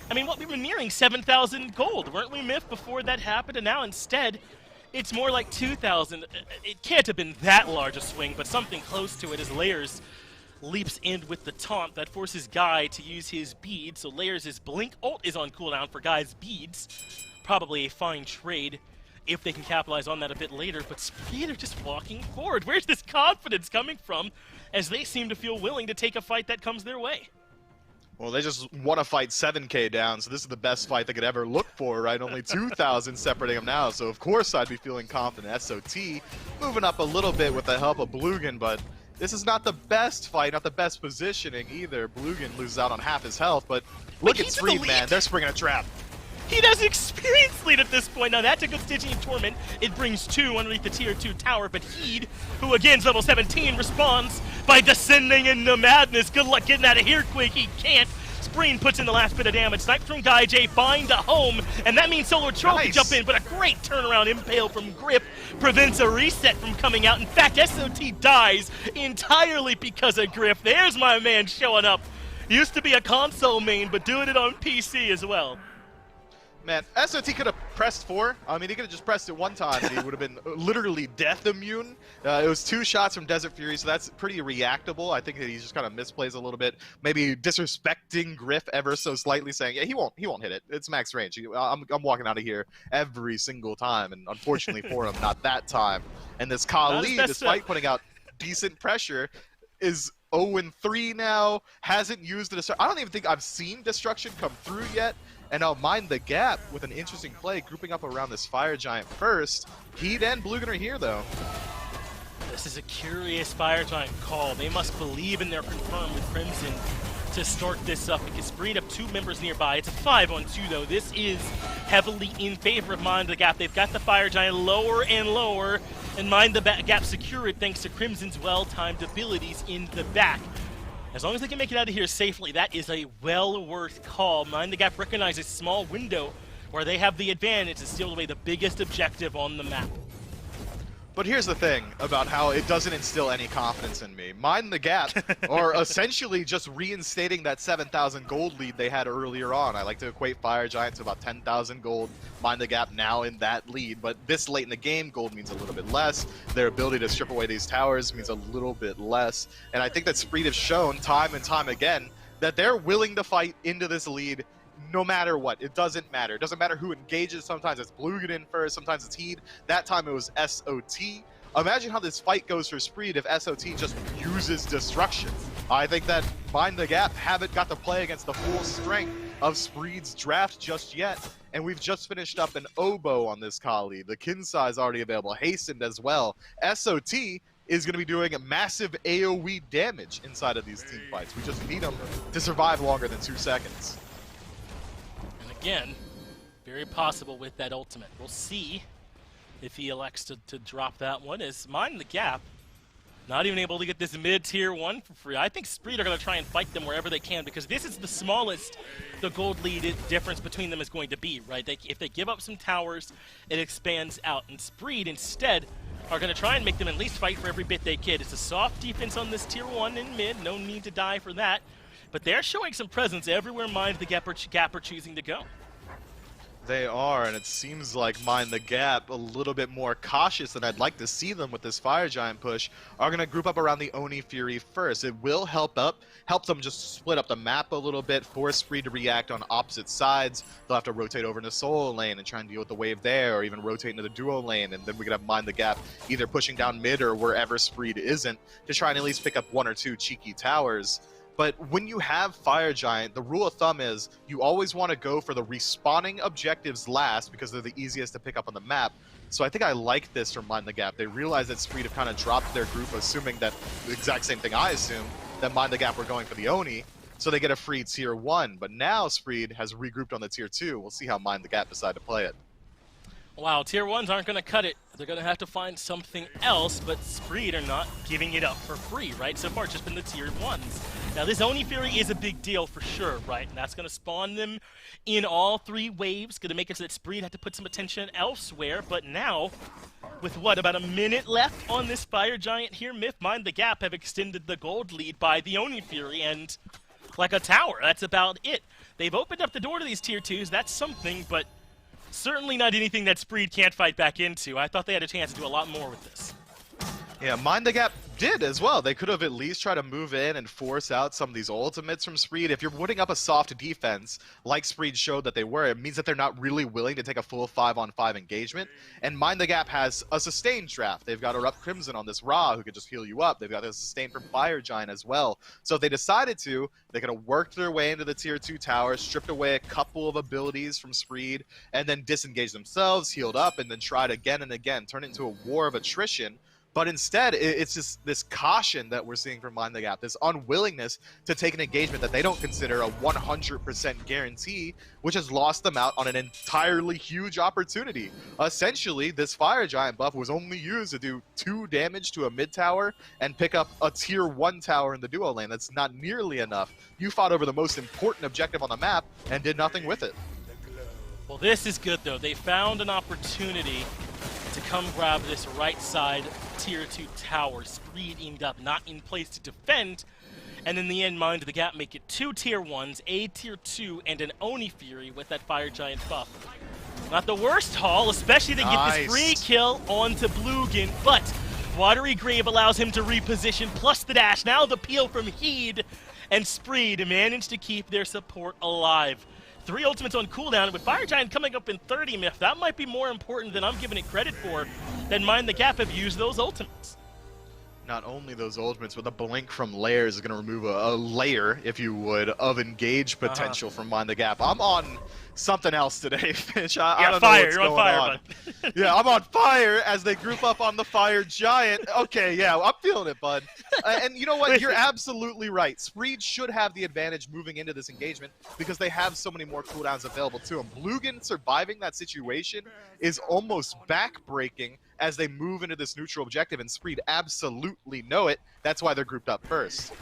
S3: I mean, what, we were nearing 7,000 gold, weren't we, Myth, before that happened? And now instead, It's more like 2,000. It can't have been that large a swing, but something close to it as Layers leaps in with the taunt that forces Guy to use his bead. So Layers' blink ult is on cooldown for Guy's beads. Probably a fine trade if they can capitalize on that a bit later, but Speed are just walking forward. Where's this confidence coming from as they seem to feel willing to take a fight that comes their way?
S5: Well, they just want to fight 7K down, so this is the best fight they could ever look for, right? Only 2,000 separating them now, so of course I'd be feeling confident. SOT moving up a little bit with the help of Blugan, but this is not the best fight, not the best positioning either. Blugan loses out on half his health, but look at
S3: he's in the
S5: Speed, man.
S3: lead.
S5: They're springing a trap.
S3: He does experience lead at this point. Now that's a good Stygian Torment. It brings 2 underneath the tier 2 tower, but Heed, who again is level 17, responds by descending into madness. Good luck getting out of here, Quake. He can't. Spreen puts in the last bit of damage. Snipe from Guy J, find a home, and that means Solo Troll can jump in, but a great turnaround impale from Grip prevents a reset from coming out. In fact, SOT dies entirely because of Grip. There's my man showing up. Used to be a console main, but doing it on PC as well.
S5: Man, SOT could have pressed 4. I mean, he could have just pressed it one time and he would have been literally death immune. It was 2 shots from Desert Fury, so that's pretty reactable. I think that he just kind of misplays a little bit, maybe disrespecting Griff ever so slightly, saying, yeah, he won't hit it. It's max range. I'm walking out of here every single time, and unfortunately for him, not that time. And this Kali, despite putting out decent pressure, is 0-3 now, hasn't used the I don't even think I've seen Destruction come through yet. And now Mind the Gap with an interesting play, grouping up around this Fire Giant first. Heed and Blugan are here, though.
S3: This is a curious Fire Giant call. They must believe in their confirm with Crimson to start this up, because Breed have 2 members nearby. It's a 5-on-2, though. This is heavily in favor of Mind the Gap. They've got the Fire Giant lower and lower, and Mind the Gap secured thanks to Crimson's well-timed abilities in the back. As long as they can make it out of here safely, that is a well-worth call. Mind the Gap recognizes small window where they have the advantage to steal away the biggest objective on the map.
S5: But here's the thing about how it doesn't instill any confidence in me. Mind the Gap are essentially just reinstating that 7,000 gold lead they had earlier on. I like to equate Fire Giant to about 10,000 gold. Mind the Gap now in that lead, but this late in the game, gold means a little bit less. Their ability to strip away these towers means a little bit less. And I think that Spreed have shown time and time again that they're willing to fight into this lead no matter what. It doesn't matter. It doesn't matter who engages. Sometimes it's Blugan in first, sometimes it's Heed. That time it was SOT. Imagine how this fight goes for Spreed if SOT just uses Destruction. I think that Mind the Gap haven't got to play against the full strength of Spreed's draft just yet. And we've just finished up an Oboe on this Kali. The Kinsai is already available, hastened as well. SOT is going to be doing a massive AoE damage inside of these team fights. We just need them to survive longer than 2 seconds.
S3: Again, very possible with that ultimate. We'll see if he elects to drop that one. As Mind the Gap not even able to get this mid-tier 1 for free. I think Spreed are going to try and fight them wherever they can, because this is the smallest the gold lead difference between them is going to be, right? If they give up some towers, it expands out. And Spreed, instead, are going to try and make them at least fight for every bit they can. It's a soft defense on this tier 1 in mid. No need to die for that. But they're showing some presence everywhere Mind the Gap are choosing to go.
S5: They are, and it seems like Mind the Gap, a little bit more cautious than I'd like to see them with this Fire Giant push, are going to group up around the Oni Fury first. It will help them just split up the map a little bit, force Spree to react on opposite sides. They'll have to rotate over into solo lane and try and deal with the wave there, or even rotate into the duo lane, and then we could have Mind the Gap either pushing down mid or wherever Spree isn't to try and at least pick up 1 or 2 cheeky towers. But when you have Fire Giant, the rule of thumb is you always want to go for the respawning objectives last because they're the easiest to pick up on the map. So I think I like this from Mind the Gap. They realize that Spreed have kind of dropped their group, assuming that the exact same thing I assume, that Mind the Gap were going for the Oni, so they get a free tier 1. But now Spreed has regrouped on the tier 2. We'll see how Mind the Gap decide to play it.
S3: Wow, tier 1s aren't going to cut it. They're going to have to find something else, but Spreed are not giving it up for free, right? So far, it's just been the tier 1s. Now, this Oni Fury is a big deal for sure, right? And that's going to spawn them in all 3 waves. Going to make it so that Spreed have to put some attention elsewhere. But now, with what, about a minute left on this Fire Giant here, Mind the Gap have extended the gold lead by the Oni Fury, and like a tower, that's about it. They've opened up the door to these tier 2s, that's something, but Certainly not anything that Spreed can't fight back into. I thought they had a chance to do a lot more with this.
S5: Yeah, Mind the Gap did as well. They could have at least tried to move in and force out some of these ultimates from Spreed. If you're putting up a soft defense, like Spreed showed that they were, it means that they're not really willing to take a full 5-on-5 engagement. And Mind the Gap has a sustained draft. They've got Erupt Crimson on this Ra who could just heal you up. They've got a sustain from Fire Giant as well. So if they decided to, they could have worked their way into the tier 2 tower, stripped away a couple of abilities from Spreed, and then disengaged themselves, healed up, and then tried again and again, turn it into a war of attrition. But instead, it's just this caution that we're seeing from Mind the Gap, this unwillingness to take an engagement that they don't consider a 100% guarantee, which has lost them out on an entirely huge opportunity. Essentially, this Fire Giant buff was only used to do 2 damage to a mid tower and pick up a tier 1 tower in the duo lane. That's not nearly enough. You fought over the most important objective on the map and did nothing with it.
S3: Well, this is good, though. They found an opportunity to come grab this right side tier 2 tower. Spreed ended up not in place to defend, and in the end, Mind the Gap make it 2 tier 1s, a tier 2, and an Oni Fury with that Fire Giant buff. Not the worst haul, especially to get this free kill onto Bluegan, but Watery Grave allows him to reposition, plus the dash, now the peel from Heed, and Spreed managed to keep their support alive. 3 ultimates on cooldown, with Fire Giant coming up in 30 Myth, that might be more important than I'm giving it credit for, than Mind the Gap have used those ultimates.
S5: Not only those ultimates, but the blink from layers is going to remove a layer, if you would, of engage potential from Mind the Gap. I'm on something else today, Finch. I don't know what's
S3: You're on
S5: going
S3: fire,
S5: on.
S3: bud.
S5: Yeah, I'm on fire as they group up on the Fire Giant. Okay, yeah, I'm feeling it, bud. And you know what? You're absolutely right. Spreed should have the advantage moving into this engagement because they have so many more cooldowns available to him. Bluegan surviving that situation is almost back-breaking as they move into this neutral objective, and Spreed absolutely know it. That's why they're grouped up first.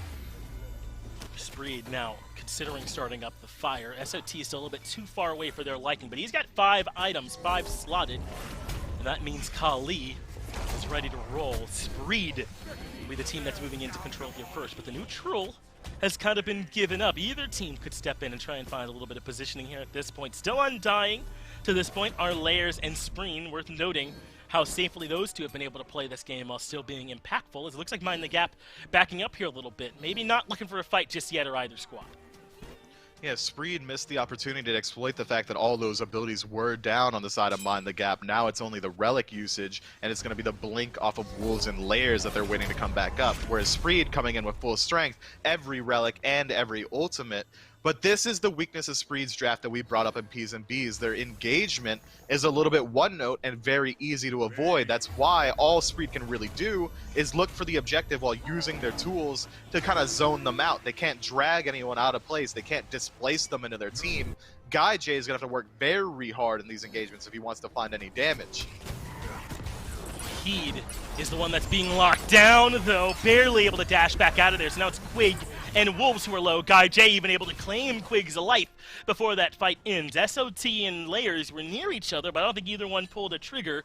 S3: Spreed now considering starting up the fire. SOT is still a little bit too far away for their liking, but he's got 5 items, 5 slotted, and that means Kali is ready to roll. Spreed will be the team that's moving into control here first, but the neutral has kind of been given up. Either team could step in and try and find a little bit of positioning here at this point. Still undying to this point are Layers and Spreen, worth noting how safely those two have been able to play this game while still being impactful, as it looks like Mind the Gap backing up here a little bit. Maybe not looking for a fight just yet, or either squad.
S5: Yeah, Spreed missed the opportunity to exploit the fact that all those abilities were down on the side of Mind the Gap. Now it's only the relic usage, and it's going to be the blink off of Wolves and Layers that they're waiting to come back up. Whereas Spreed coming in with full strength, every relic and every ultimate. But this is the weakness of Spreed's draft that we brought up in P's and B's. Their engagement is a little bit one-note and very easy to avoid. That's why all Spreed can really do is look for the objective while using their tools to kind of zone them out. They can't drag anyone out of place. They can't displace them into their team. Guy J is going to have to work very hard in these engagements if he wants to find any damage.
S3: Heed is the one that's being locked down, though, barely able to dash back out of there. So now it's Quig and Wolves who are low. Guy J even able to claim Quig's life before that fight ends. SOT and Layers were near each other, but I don't think either one pulled a trigger.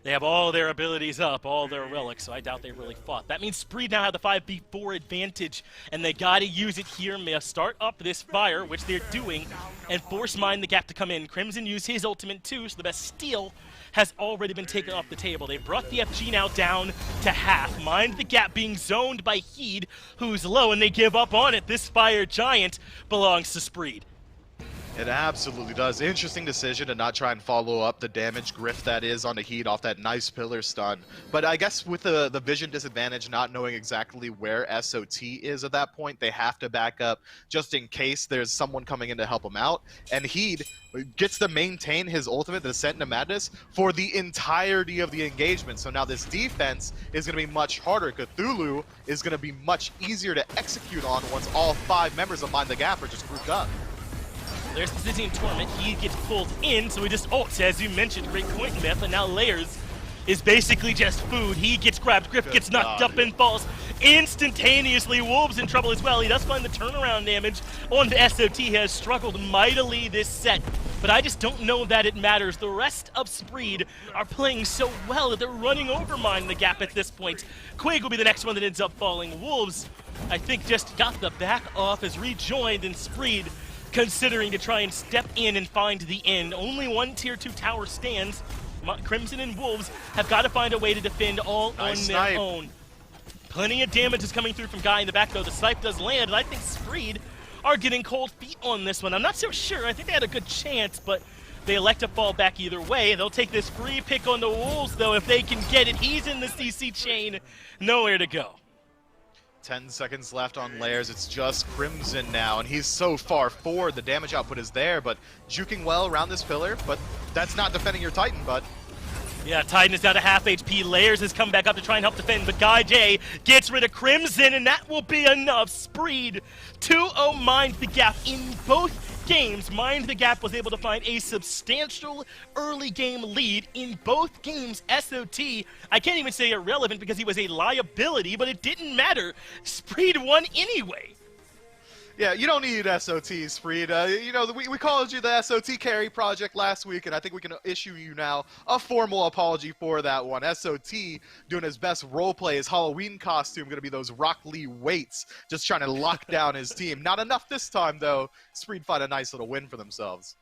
S3: They have all their abilities up, all their relics, so I doubt they really fought. That means Spreed now have the 5v4 advantage, and they gotta use it here. May start up this fire, which they're doing, and force Mind the Gap to come in. Crimson used his ultimate too, so the best steal has already been taken off the table. They brought the FG now down to half. Mind the Gap being zoned by Heed, who's low, and they give up on it. This Fire Giant belongs to Spreed.
S5: It absolutely does. Interesting decision to not try and follow up the damage grift that is on the Heat off that nice pillar stun. But I guess with the vision disadvantage, not knowing exactly where SOT is at that point, they have to back up just in case there's someone coming in to help him out. And Heat gets to maintain his ultimate, the Descent into Madness, for the entirety of the engagement. So now this defense is going to be much harder. Cthulhu is going to be much easier to execute on once all 5 members of Mind the Gap are just grouped up.
S3: There's the Byzantine Torment. He gets pulled in, so he just ults, as you mentioned. Great point, Myth. And now Layers is basically just food. He gets grabbed. Griff gets knocked up and falls instantaneously. Wolves in trouble as well. He does find the turnaround damage on the SOT. He has struggled mightily this set, but I just don't know that it matters. The rest of Spreed are playing so well that they're running over Mind the Gap at this point. Quig will be the next one that ends up falling. Wolves, I think, just got the back off, is rejoined, and Spreed considering to try and step in and find the end. Only one Tier 2 tower stands. Crimson and Wolves have got to find a way to defend all on their own. Plenty of damage is coming through from Guy in the back, though. The snipe does land, and I think SMITE are getting cold feet on this one. I'm not so sure. I think they had a good chance, but they elect to fall back either way. They'll take this free pick on the Wolves, though, if they can get it. He's in the CC chain. Nowhere to go.
S5: 10 seconds left on Layers. It's just Crimson now, and he's so far forward. The damage output is there, but juking well around this pillar, but that's not defending your Titan, bud.
S3: Yeah, Titan is down to half HP. Layers has come back up to try and help defend, but Guy J gets rid of Crimson, and that will be enough. SMITE 2-0 Mind the Gap in both games. Mind the Gap was able to find a substantial early game lead in both games. SOT, I can't even say irrelevant because he was a liability, but it didn't matter. SMITE won anyway.
S5: Yeah, you don't need SOTs, SMITE. You know, we called you the SOT carry project last week, and I think we can issue you now a formal apology for that one. SOT doing his best roleplay, his Halloween costume, going to be those Rock Lee weights, just trying to lock down his team. Not enough this time, though. SMITE find a nice little win for themselves.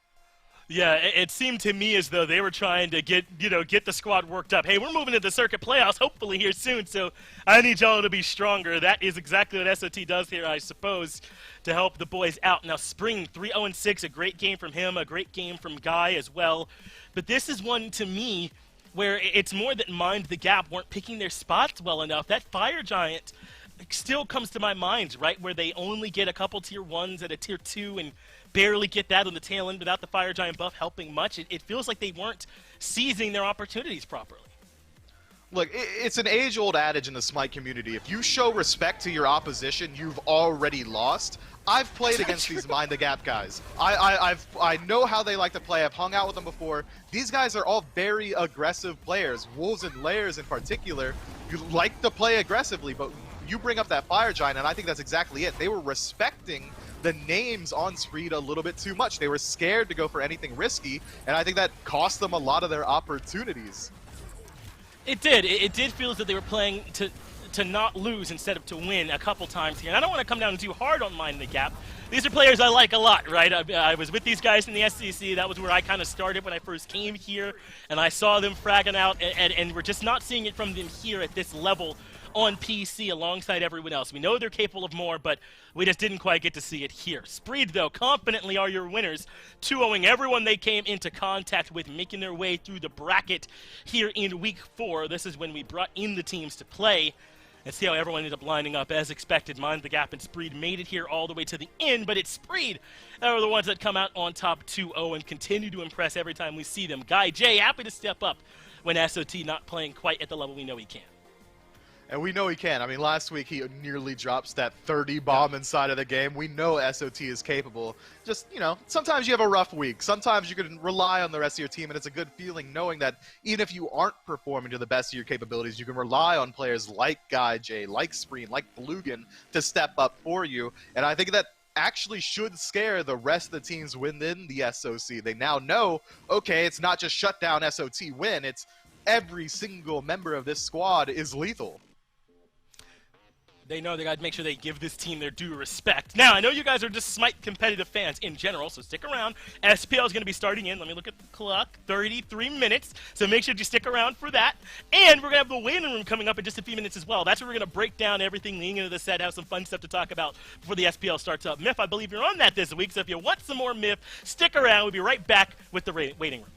S3: Yeah, it seemed to me as though they were trying to get the squad worked up. Hey, we're moving to the circuit playoffs, hopefully here soon, so I need y'all to be stronger. That is exactly what SOT does here, I suppose, to help the boys out. Now, Spring, 3-0-6, a great game from him, a great game from Guy as well. But this is one, to me, where it's more that Mind the Gap weren't picking their spots well enough. That Fire Giant still comes to my mind, right, where they only get a couple Tier 1s at a Tier 2 and barely get that on the tail end without the Fire Giant buff helping much. It feels like they weren't seizing their opportunities properly.
S5: Look, it's an age-old adage in the SMITE community. If you show respect to your opposition, you've already lost. I've played against these Mind the Gap guys. I know how they like to play. I've hung out with them before. These guys are all very aggressive players. Wolves and Layers in particular, you like to play aggressively, but you bring up that Fire Giant, and I think that's exactly it. They were respecting the names on SMITE a little bit too much. They were scared to go for anything risky, and I think that cost them a lot of their opportunities.
S3: It did. It did feel as though they were playing to not lose instead of to win a couple times here. And I don't want to come down too hard on Mind the Gap. These are players I like a lot, right? I was with these guys in the SEC. That was where I kind of started when I first came here, and I saw them fragging out, and we're just not seeing it from them here at this level on PC alongside everyone else. We know they're capable of more, but we just didn't quite get to see it here. SMITE, though, confidently are your winners, 2-0ing everyone they came into contact with, making their way through the bracket here in Week 4. This is when we brought in the teams to play. And see how everyone ended up lining up as expected. Mind the Gap and SMITE made it here all the way to the end, but it's SMITE that are the ones that come out on top 2-0 and continue to impress every time we see them. Guy J happy to step up when SOT not playing quite at the level we know he can.
S5: And we know he can. I mean, last week he nearly drops that 30 bomb inside of the game. We know SOT is capable. Just, you know, sometimes you have a rough week. Sometimes you can rely on the rest of your team, and it's a good feeling knowing that even if you aren't performing to the best of your capabilities, you can rely on players like Guy J, like Spreen, like Blugan to step up for you. And I think that actually should scare the rest of the teams within the SOC. They now know, okay, it's not just shut down SOT win, it's every single member of this squad is lethal.
S3: They know they got to make sure they give this team their due respect. Now, I know you guys are just SMITE competitive fans in general, so stick around. SPL is going to be starting in. Let me look at the clock. 33 minutes, so make sure you stick around for that. And we're going to have the waiting room coming up in just a few minutes as well. That's where we're going to break down everything leading into the set, have some fun stuff to talk about before the SPL starts up. Myth, I believe you're on that this week, so if you want some more Myth, stick around. We'll be right back with the waiting room.